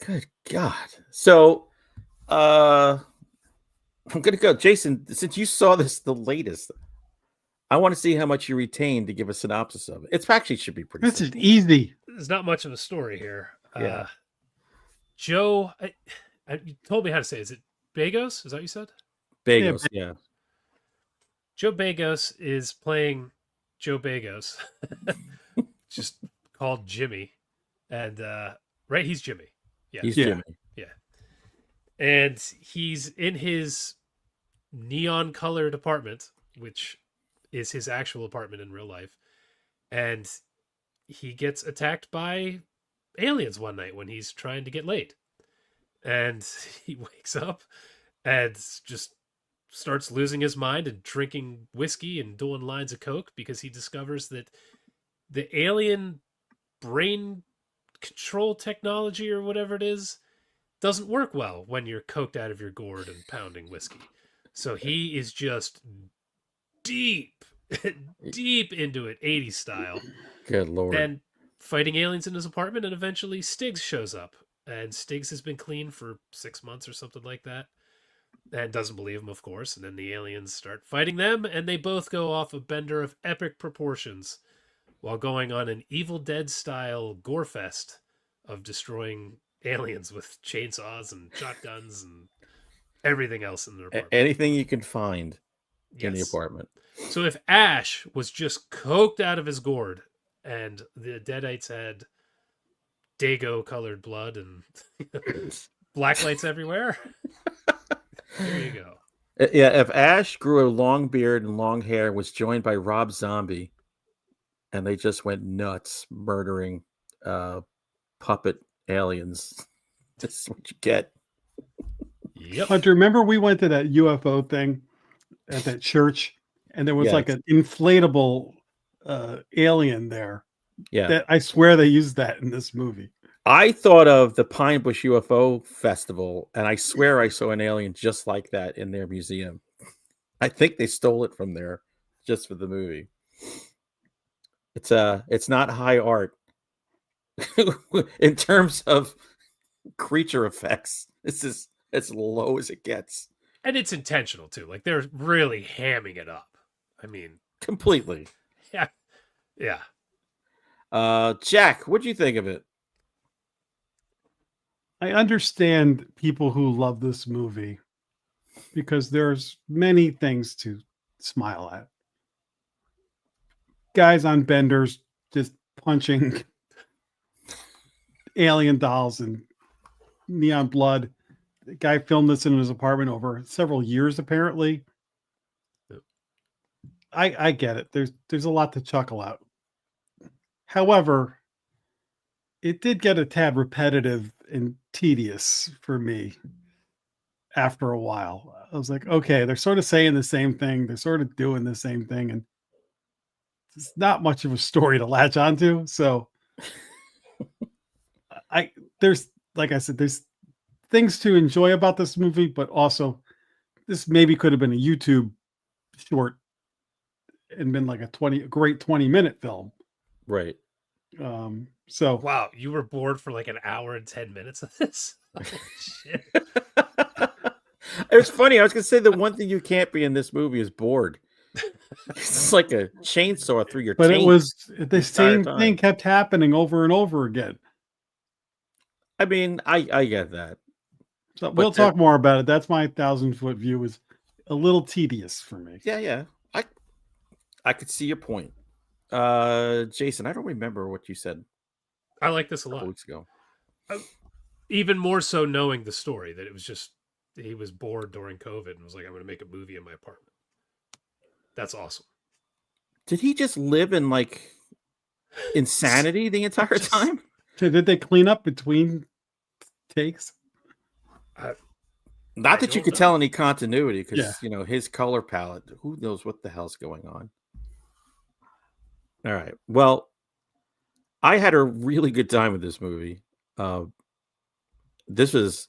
Good God. So, I'm going to go. Jason, since you saw this the latest, I want to see how much you retained to give a synopsis of it. It's actually should be pretty This is simple. easy. There's not much of a story here. Yeah. Joe, you told me how to say it. Is it Bagos? Is that what you said? Bagos, yeah. Joe Bagos is playing Joe Bagos, just called Jimmy, and right, he's Jimmy. Yeah, He's Jimmy. Yeah, and he's in his neon-colored apartment, which is his actual apartment in real life, and he gets attacked by aliens one night when he's trying to get laid, and he wakes up and just starts losing his mind and drinking whiskey and doing lines of coke because he discovers that the alien brain control technology or whatever it is doesn't work well when you're coked out of your gourd and pounding whiskey. So he is just deep into it, 80s style. Good Lord. And fighting aliens in his apartment, and eventually Stiggs shows up. And Stiggs has been clean for 6 months or something like that. And doesn't believe him, of course. And then the aliens start fighting them, and they both go off a bender of epic proportions while going on an Evil Dead-style gore fest of destroying aliens with chainsaws and shotguns and everything else in their apartment. Anything you can find in the apartment. So if Ash was just coked out of his gourd and the Deadites had Dago-colored blood and black lights everywhere... There you go. Yeah, if Ash grew a long beard and long hair, was joined by Rob Zombie, and they just went nuts murdering puppet aliens, this is what you get. Yep. Hunter, remember we went to that UFO thing at that church, and there was like an inflatable alien there. Yeah, that I swear they used that in this movie. I thought of the Pine Bush UFO Festival, and I swear I saw an alien just like that in their museum. I think they stole it from there just for the movie. It's not high art in terms of creature effects. This is as low as it gets, and it's intentional too. Like they're really hamming it up. I mean, completely. Yeah. Jack, what'd you think of it? I understand people who love this movie because there's many things to smile at. Guys on benders just punching alien dolls and neon blood. The guy filmed this in his apartment over several years, apparently. I get it. There's a lot to chuckle out. However, it did get a tad repetitive and tedious for me after a while. I was like, okay, they're sort of saying the same thing. They're sort of doing the same thing. And it's not much of a story to latch onto. So there's, like I said, there's things to enjoy about this movie, but also this maybe could have been a YouTube short and been like a great 20-minute film. Right. So wow, you were bored for like an hour and 10 minutes of this? Oh, shit. It was funny. I was gonna say the one thing you can't be in this movie is bored. It's like a chainsaw through your but taint it was the same time. thing kept happening over and over again. I mean, I get that. So we'll talk more about it. That's my 1,000-foot view. Is a little tedious for me. Yeah. I could see your point. Jason, I don't remember what you said. I like this a lot. Weeks ago. Even more so knowing the story, that it was just he was bored during COVID and was like, I'm going to make a movie in my apartment. That's awesome. Did he just live in like insanity the entire time? So did they clean up between takes? Not that you could tell any continuity, because Yeah. you know his color palette. Who knows what the hell's going on? All right. Well, I had a really good time with this movie. This was,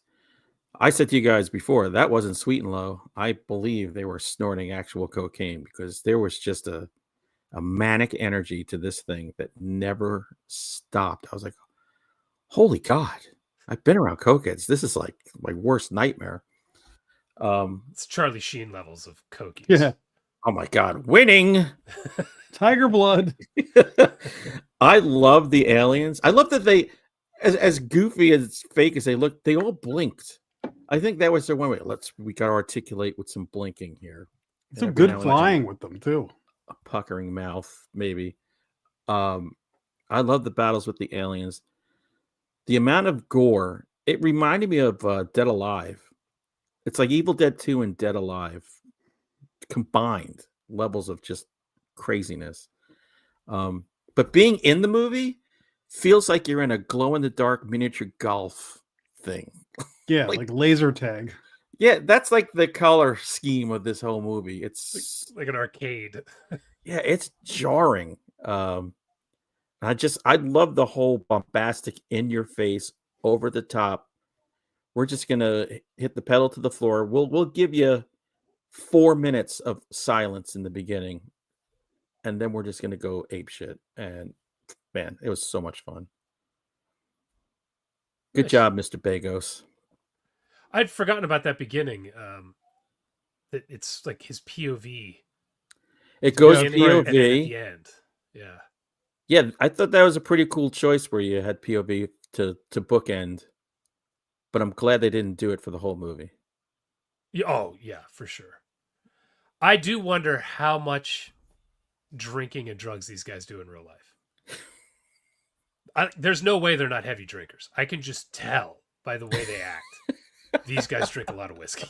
I said to you guys before, that wasn't Sweet and Low. I believe they were snorting actual cocaine, because there was just a manic energy to this thing that never stopped. I was like, holy God, I've been around cokeheads. This is like my worst nightmare. It's Charlie Sheen levels of coke. Yeah. Oh my God, winning. Tiger blood. I love the aliens. I love that they, as goofy as fake as they look, they all blinked. I think that was their one way. We got to articulate with some blinking here. Some And every good now and then flying with them too. a puckering mouth, maybe. I love the battles with the aliens. The amount of gore, it reminded me of Dead Alive. It's like Evil Dead 2 and Dead Alive combined levels of just craziness. But being in the movie feels like you're in a glow-in-the-dark miniature golf thing. Yeah, like laser tag. Yeah, that's like the color scheme of this whole movie. It's like an arcade. yeah, it's jarring. I love the whole bombastic, in your face, over the top. We're just gonna hit the pedal to the floor. We'll give you 4 minutes of silence in the beginning, and then we're just gonna go ape shit. And man, it was so much fun. Good Nice. job, Mr. Bagos. I'd forgotten about that beginning. That it's like his POV. It goes beginning and then at POV. the end. Yeah. Yeah, I thought that was a pretty cool choice where you had POV to bookend. But I'm glad they didn't do it for the whole movie. Yeah, oh, yeah, for sure. I do wonder how much drinking and drugs these guys do in real life. There's no way they're not heavy drinkers. I can just tell by the way they act. These guys drink a lot of whiskey.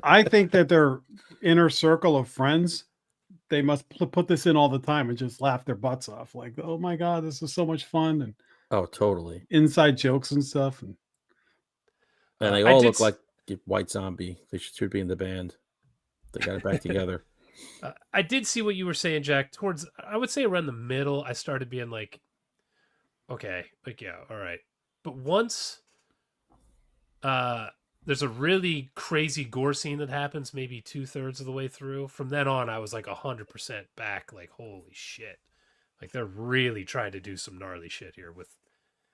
I think that their inner circle of friends, they must put this in all the time and just laugh their butts off. Like, oh my God, this is so much fun. And Oh, totally. inside jokes and stuff. And And they all look like White Zombie. They should be in the band. They got it back together. I did see what you were saying, Jack. Towards, I would say around the middle, I started being like, okay, like, yeah, all right. But once there's a really crazy gore scene that happens maybe 2/3 of the way through. From then on, I was like 100% back. Like, holy shit. Like, they're really trying to do some gnarly shit here with,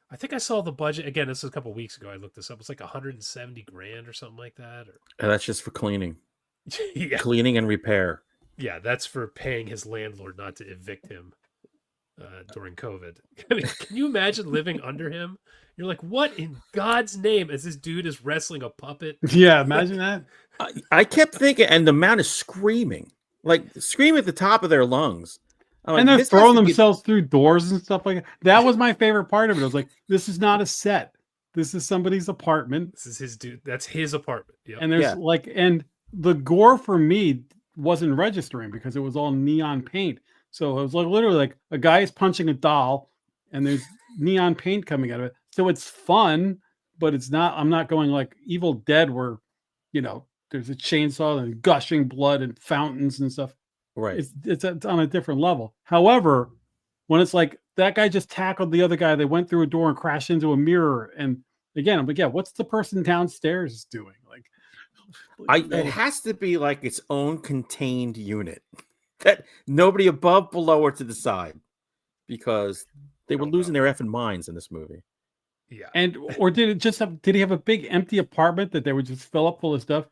I think I saw the budget. Again, this was a couple weeks ago. I looked this up. It's like 170 grand or something like that. And that's just for cleaning. Yeah. Cleaning and repair. Yeah, that's for paying his landlord not to evict him during COVID. I mean, can you imagine living under him? You're like, what in God's name is this dude is wrestling a puppet? yeah, imagine that. I kept thinking, and the amount of screaming, like screaming at the top of their lungs. I'm like, And they're this has throwing to be- themselves through doors and stuff like that. That was my favorite part of it. I was like, this is not a set. This is somebody's apartment. This is his dude. That's his apartment. Yep. And there's Yeah. like, and the gore for me wasn't registering because it was all neon paint. So it was like literally like a guy is punching a doll and there's neon paint coming out of it. So it's fun, but it's not, I'm not going like Evil Dead where, you know, there's a chainsaw and gushing blood and fountains and stuff. Right. It's on a different level. However, when it's like that guy just tackled the other guy, they went through a door and crashed into a mirror. And again, I'm like, yeah, what's the person downstairs doing? Like, It has to be like its own contained unit. That nobody above, below, or to the side. Because they were losing their effing minds in this movie. Yeah. and or did he have a big empty apartment that they would just fill up full of stuff,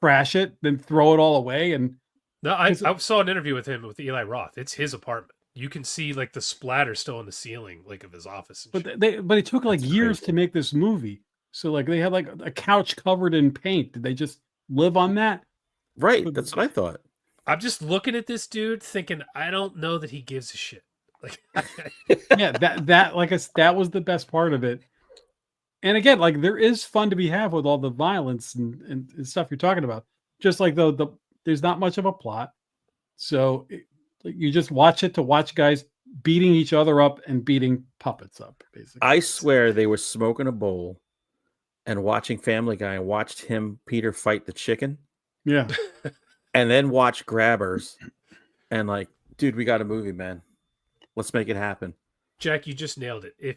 trash it, then throw it all away? And No, I saw an interview with him with Eli Roth. It's his apartment. You can see like the splatter still on the ceiling, like of his office. And shit. but it took like That's years crazy. to make this movie. So like they had like a couch covered in paint. Did they just live on that? Right. That's what I thought. I'm just looking at this dude thinking, I don't know that he gives a shit. Like, Yeah, that like that was the best part of it. And again, like there is fun to be had with all the violence and stuff you're talking about. Just like though there's not much of a plot, so you just watch it to watch guys beating each other up and beating puppets up. Basically, I swear they were smoking a bowl and watching Family Guy and watched Peter fight the chicken. yeah. And then watch Grabbers and like, dude, we got a movie, man. Let's make it happen. Jack, you just nailed it. If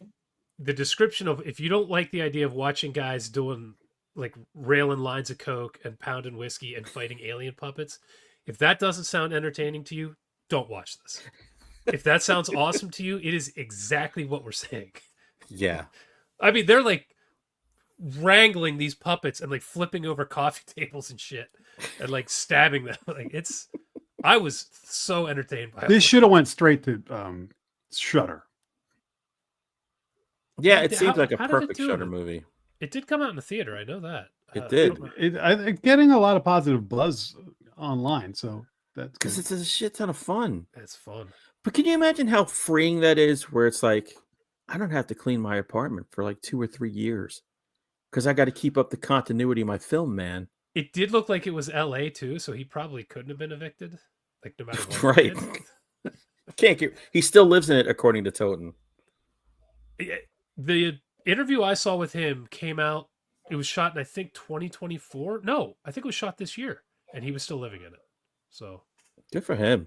the description of, if you don't like the idea of watching guys doing like railing lines of coke and pounding whiskey and fighting alien puppets, if that doesn't sound entertaining to you, don't watch this. If that sounds awesome to you, it is exactly what we're saying. Yeah. I mean, they're like wrangling these puppets and like flipping over coffee tables and shit and like stabbing them. Like I was so entertained by This it. should have went straight to Shudder. Yeah, it seems like a how did it perfect do? Shudder movie. It did come out in the theater. I know that. It did. It's getting a lot of positive buzz online, so that's Because good. it's a shit ton of fun. It's fun. But can you imagine how freeing that is? Where it's like, I don't have to clean my apartment for like 2 or 3 years because I got to keep up the continuity of my film, man. It did look like it was L.A. too, so he probably couldn't have been evicted. Like no matter what. Right. He did. Can't get. He still lives in it, according to Toten. The interview I saw with him came out. It was shot in I think 2024. No, I think it was shot this year, and he was still living in it. So Good for him.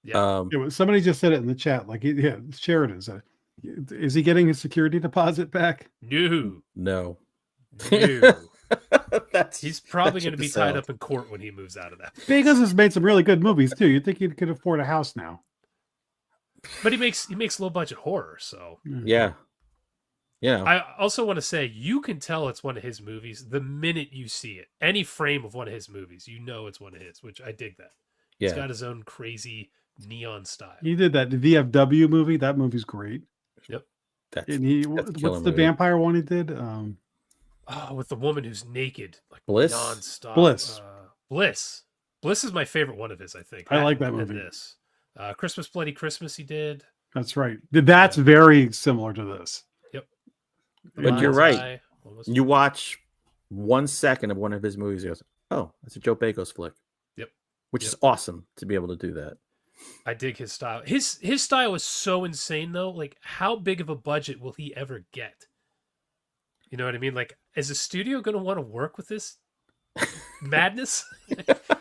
Yeah. Somebody just said it in the chat. Like, Sheridan said, is he getting his security deposit back? No. No. He's probably going to be tied up in court when he moves out of that. Vegas has made some really good movies too. You'd think he could afford a house now. But he makes low budget horror, so Yeah. Yeah. I also want to say you can tell it's one of his movies the minute you see it. Any frame of one of his movies, you know it's one of his, which I dig that. Yeah. He's got his own crazy neon style. He did that VFW movie. That movie's great. Yep. What's the vampire one he did? With the woman who's naked, like Bliss? nonstop. Bliss. Bliss is my favorite one of his, I think. I like that and movie. This. Christmas Bloody Christmas he did. That's right. That's very similar to this. Yep. But you're right. You watch 1 second of one of his movies, you go, oh, that's a Joe Bagos flick. Yep. Which is awesome to be able to do that. I dig his style. His style is so insane though. Like, how big of a budget will he ever get? You know what I mean? Like, is a studio going to want to work with this madness?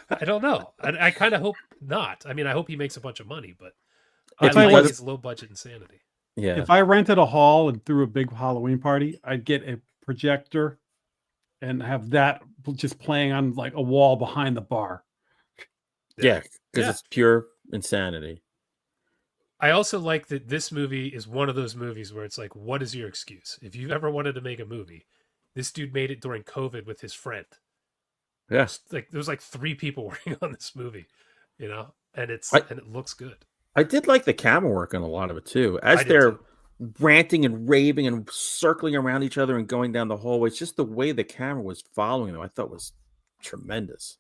I don't know. I kind of hope not. I mean, I hope he makes a bunch of money, but I like his low budget insanity. Yeah. If I rented a hall and threw a big Halloween party, I'd get a projector and have that just playing on like a wall behind the bar. Yeah, because it's pure insanity. I also like that this movie is one of those movies where it's like, what is your excuse? If you've ever wanted to make a movie, this dude made it during COVID with his friend. Yes. Like there was like 3 people working on this movie, you know, and it looks good. I did like the camera work on a lot of it too. As they're ranting and raving and circling around each other and going down the hallways, just the way the camera was following them, I thought was tremendous.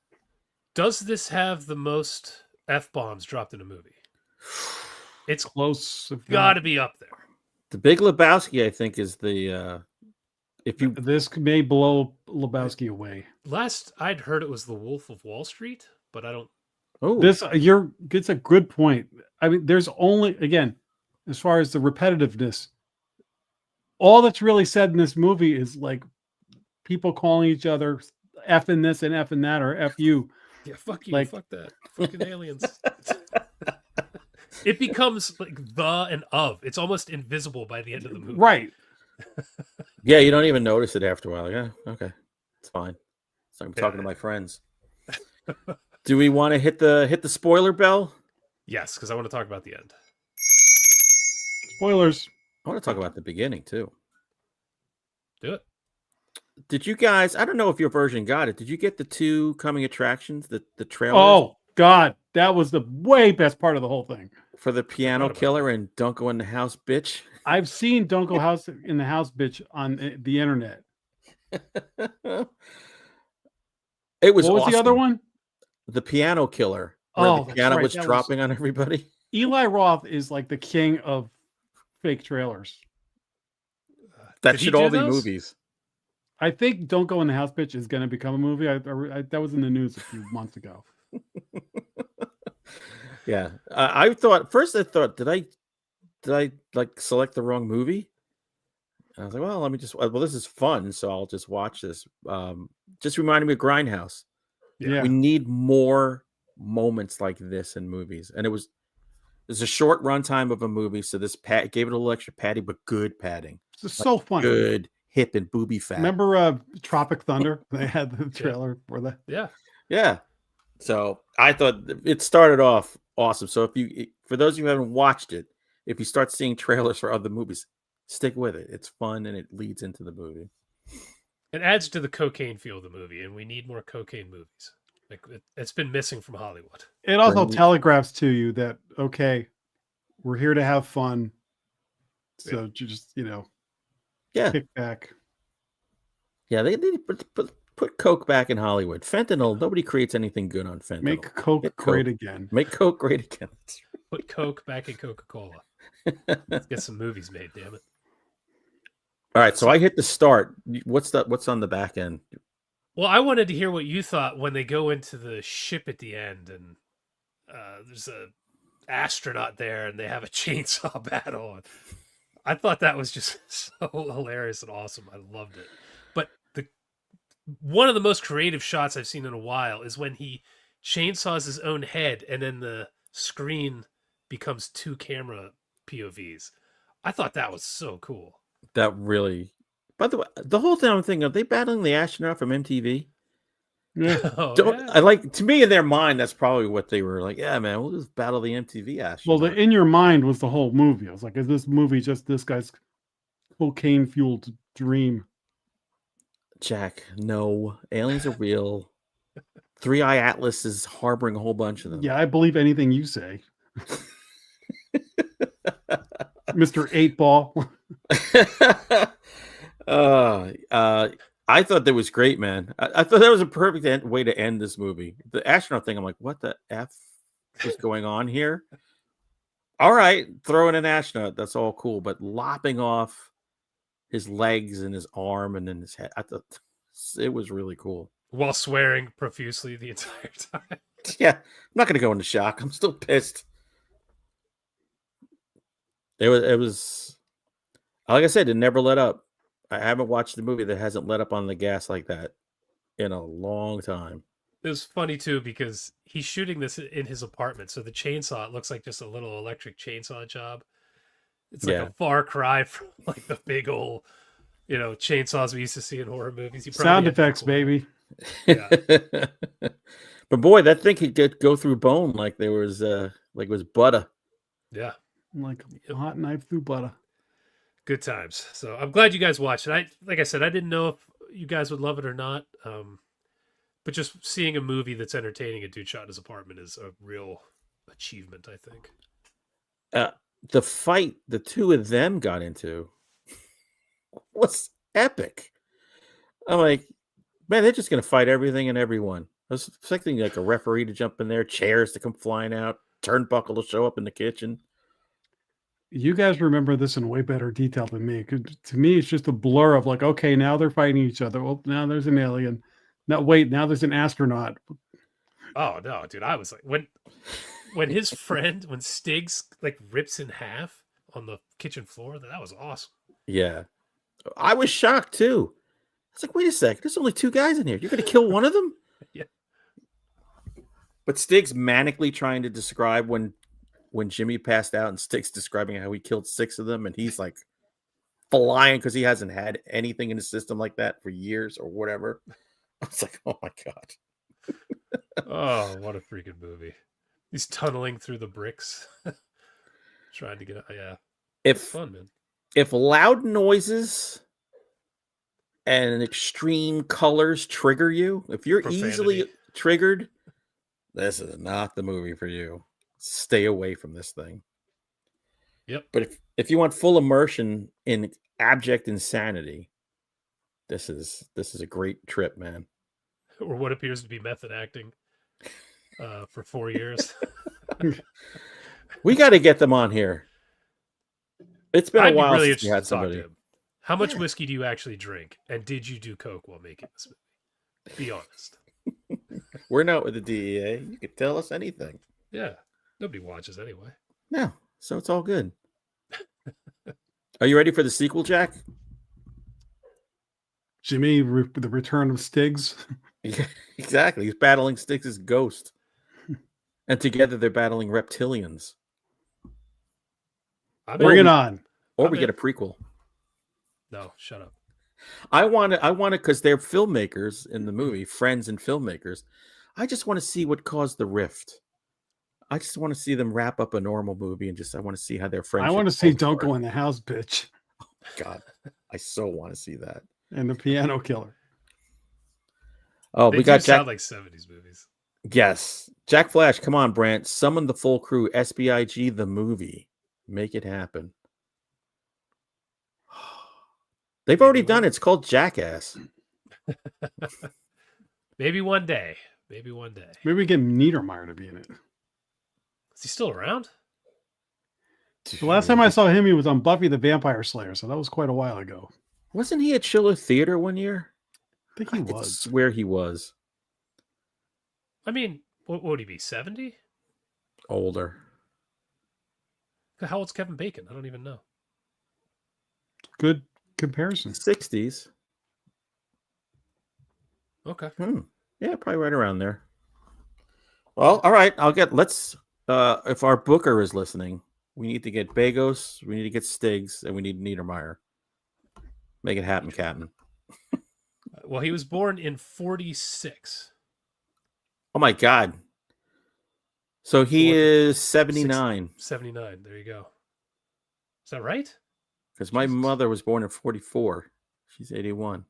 Does this have the most F-bombs dropped in a movie? It's close. Got to be up there. The Big Lebowski, I think, is the this may blow Lebowski away. Last I'd heard it was The Wolf of Wall Street, but I don't. Oh, it's a good point. I mean, there's only, again, as far as the repetitiveness, all that's really said in this movie is like people calling each other effing this and effing that, or F you. Yeah, fuck you, fuck that, fucking aliens. It becomes like the and of. It's almost invisible by the end of the movie. Right. Yeah, you don't even notice it after a while. Yeah, okay. It's fine. So I'm talking to my friends. Do we want to hit the spoiler bell? Yes, because I want to talk about the end. Spoilers. I want to talk about the beginning too. Do it. Did you guys, I don't know if your version got it. Did you get the 2 coming attractions, the trailers? Oh, God. That was the way best part of the whole thing. For the piano killer and Don't Go in the House, Bitch? I've seen Don't Go House in the House, Bitch on the internet. It was What was awesome. the other one? The piano killer. Where the piano was that dropping on everybody. Eli Roth is like the king of fake trailers. That should all be movies. I think Don't Go in the House, Bitch is going to become a movie. That was in the news a few months ago. Yeah. I thought, did I like select the wrong movie? And I was like, well, let me just, this is fun. So I'll just watch this. Just reminded me of Grindhouse. Yeah. We need more moments like this in movies. And it's a short runtime of a movie. So this gave it a little extra padding, but good padding. It's so fun. Good, hip and booby fat. Remember Tropic Thunder? They had the trailer for that. Yeah. Yeah. So I thought it started off awesome. So for those of you who haven't watched it, if you start seeing trailers for other movies, stick with it. It's fun and it leads into the movie. It adds to the cocaine feel of the movie, and we need more cocaine movies. Like it's been missing from Hollywood. It also telegraphs to you that, okay, we're here to have fun. So just, kick back. Yeah, they need to put coke back in Hollywood. Fentanyl. Nobody creates anything good on fentanyl. Make Coke Get great Coke. again. Make Coke great again. Put Coke back in Coca-Cola. Let's get some movies made, damn it. All right, so I hit the start. What's on the back end? Well, I wanted to hear what you thought when they go into the ship at the end and there's a astronaut there and they have a chainsaw battle. I thought that was just so hilarious and awesome. I loved it. But one of the most creative shots I've seen in a while is when he chainsaws his own head and then the screen becomes 2 camera POVs. I thought that was so cool. That really. By the way, the whole time I'm thinking, are they battling the astronaut from MTV? Yeah. Oh, Don't yeah. I like to me in their mind? That's probably what they were like. Yeah, man, we'll just battle the MTV astronaut. Well, the In Your Mind was the whole movie. I was like, is this movie just this guy's cocaine fueled dream? Jack, no, aliens are real. 3-Eye Atlas is harboring a whole bunch of them. Yeah, I believe anything you say. Mr. 8-Ball. I thought that was great, man. I thought that was a perfect way to end this movie. The astronaut thing, I'm like, what the F is going on here? All right, throw in an astronaut. That's all cool. But lopping off his legs and his arm and then his head, I thought it was really cool. While swearing profusely the entire time. Yeah, I'm not going to go into shock. I'm still pissed. It was, like I said, it never let up. I haven't watched a movie that hasn't let up on the gas like that in a long time. It was funny too because he's shooting this in his apartment, so the chainsaw, it looks like just a little electric chainsaw job. It's like a far cry from like the big old, chainsaws we used to see in horror movies. Sound effects, baby. Yeah. But boy, that thing could go through bone like there was it was butter. Yeah. Like a hot knife through butter. Good times. So I'm glad you guys watched it. Like I said, I didn't know if you guys would love it or not. But just seeing a movie that's entertaining a dude shot in his apartment is a real achievement, I think. The fight the two of them got into was epic. I'm like, man, they're just going to fight everything and everyone. I was expecting like a referee to jump in there, chairs to come flying out, turnbuckle to show up in the kitchen. You guys remember this in way better detail than me. 'Cause to me, it's just a blur of like, okay, now they're fighting each other. Well, now there's an alien. Now, wait, now there's an astronaut. Oh no, dude! I was like, when his friend, when Stiggs like rips in half on the kitchen floor, that was awesome. Yeah, I was shocked too. I was like, wait a sec, there's only 2 guys in here. You're going to kill one of them? Yeah. But Stiggs manically trying to describe when Jimmy passed out and Stiggs describing how he killed 6 of them, and he's like flying because he hasn't had anything in his system like that for years or whatever. I was like, oh my God. Oh, what a freaking movie. He's tunneling through the bricks. Trying to get it's fun, man. If loud noises and extreme colors trigger you, if you're easily triggered, this is not the movie for you. Stay away from this thing. Yep. But if you want full immersion in abject insanity, this is a great trip, man. Or what appears to be method acting for 4 years. We got to get them on here. It's been a while really since we had somebody. How much whiskey do you actually drink? And did you do coke while making this movie? Be honest. We're not with the DEA. You could tell us anything. Yeah. Nobody watches anyway. No. So it's all good. Are you ready for the sequel, Jack? Jimmy, the return of Stiggs. Yeah, exactly. He's battling Stiggs' ghost. And together they're battling reptilians. Bring it on. Or we get a prequel. No, shut up. I want to, because they're filmmakers in the movie, friends and filmmakers. I just want to see what caused the rift. I just want to see them wrap up a normal movie and I want to see how their friends. I want to see Don't Go in the House, bitch. Oh, God. I so want to see that. And the Piano Killer. Oh, we got Jack. Sound like 70s movies. Yes. Jack Flash, come on, Brant. Summon the full crew. SBIG, the movie. Make it happen. They've already done it. It's called Jackass. Maybe one day. Maybe one day. Maybe we get Niedermeyer to be in it. Is he still around? The last time I saw him, he was on Buffy the Vampire Slayer, so that was quite a while ago. Wasn't he at Schiller Theater one year? I think he I was. swear he was. I mean, what would he be? 70? Older. How old's Kevin Bacon? I don't even know. Good comparison. 60s. Okay. Yeah, probably right around there. Well, all right. Let's if our booker is listening, we need to get Bagos, we need to get Stiggs, and we need Niedermeyer. Make it happen, Captain. Well, he was born in 46. Oh my God. So he is 79. 79. There you go. Is that right? Because my mother was born in 44. She's 81.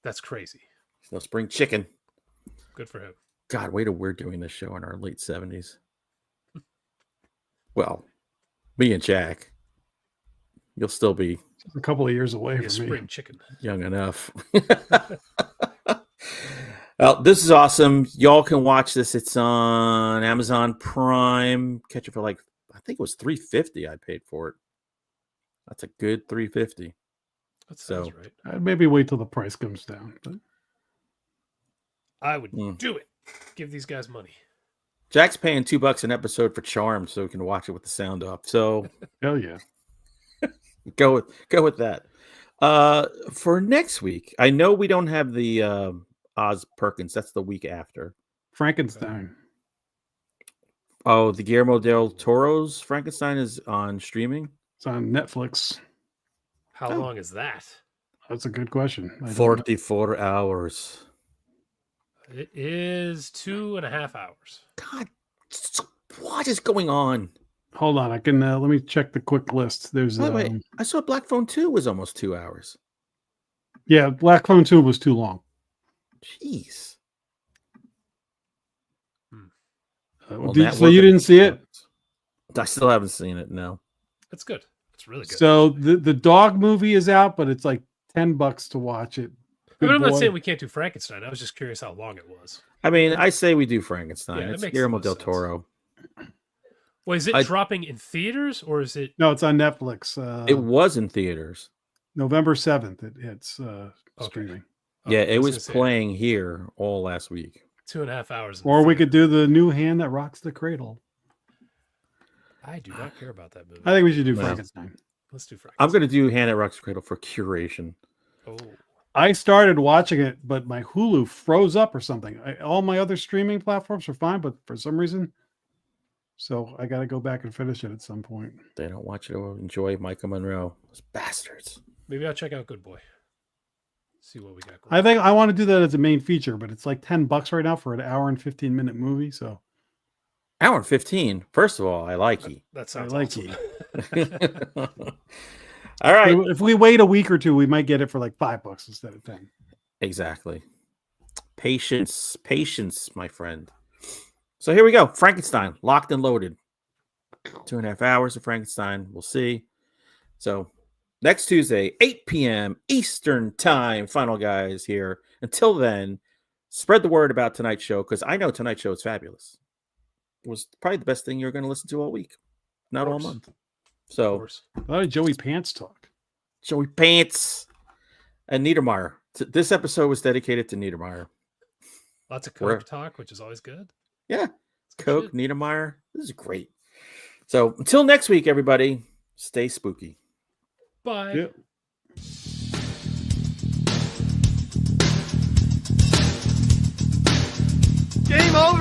That's crazy. So spring chicken. Good for him. God, wait till we're doing this show in our late 70s. Well, me and Jack. You'll still be a couple of years away from from spring me. Chicken. Young enough. Well, this is awesome. Y'all can watch this. It's on Amazon Prime. Catch it for like, I think it was $3.50 I paid for it. That's a good $3.50. That sounds right. I'd maybe wait till the price comes down. But... I would do it. Give these guys money. Jack's paying $2 an episode for Charmed, so we can watch it with the sound off. So hell yeah. Go with that. For next week, I know we don't have the Oz Perkins. That's the week after. Frankenstein. Oh, the Guillermo del Toro's Frankenstein is on streaming. It's on Netflix. How long is that? That's a good question. 44 hours. It is 2.5 hours. God, what is going on? Hold on, I can let me check the quick list. There's By the way, I saw Black Phone 2 was almost 2 hours. Yeah, Black Phone 2 was too long. Jeez. So you didn't see it? I still haven't seen it. No. That's good. It's really good. So the dog movie is out, but it's like $10 to watch it. I mean, I'm not saying we can't do Frankenstein. I was just curious how long it was. I mean, I say we do Frankenstein. Yeah, it's Guillermo del Toro. Well, is it dropping in theaters or is it? No, it's on Netflix. It was in theaters. November 7th. It's streaming. Yeah, it was playing here all last week. 2.5 hours. Or we could do the new Hand That Rocks the Cradle. I do not care about that movie. I think we should do Frankenstein. Let's do Frankenstein. I'm going to do Hand That Rocks the Cradle for curation. Oh. I started watching it, but my Hulu froze up or something. All my other streaming platforms are fine, but for some reason, so I got to go back and finish it at some point. They don't want you to enjoy Micah Monroe. Those bastards. Maybe I'll check out Good Boy. See what we got. I think I want to do that as a main feature, but it's like $10 right now for an hour and 15-minute movie. So, hour and 15. First of all, I like you. That sounds awesome. All right. If we wait a week or two, we might get it for like $5 instead of 10. Exactly. Patience, my friend. So here we go. Frankenstein, locked and loaded. 2.5 hours of Frankenstein. We'll see. So next Tuesday, 8 p.m. Eastern time. Final guys here. Until then, spread the word about tonight's show because I know tonight's show is fabulous. It was probably the best thing you're going to listen to all week, not all month. So, a lot of Joey Pants talk. Joey Pants and Niedermeyer. This episode was dedicated to Niedermeyer. Lots of Coke talk, which is always good. Yeah. Coke, Niedermeyer. This is great. So until next week, everybody, stay spooky. Bye. Yep. Game over.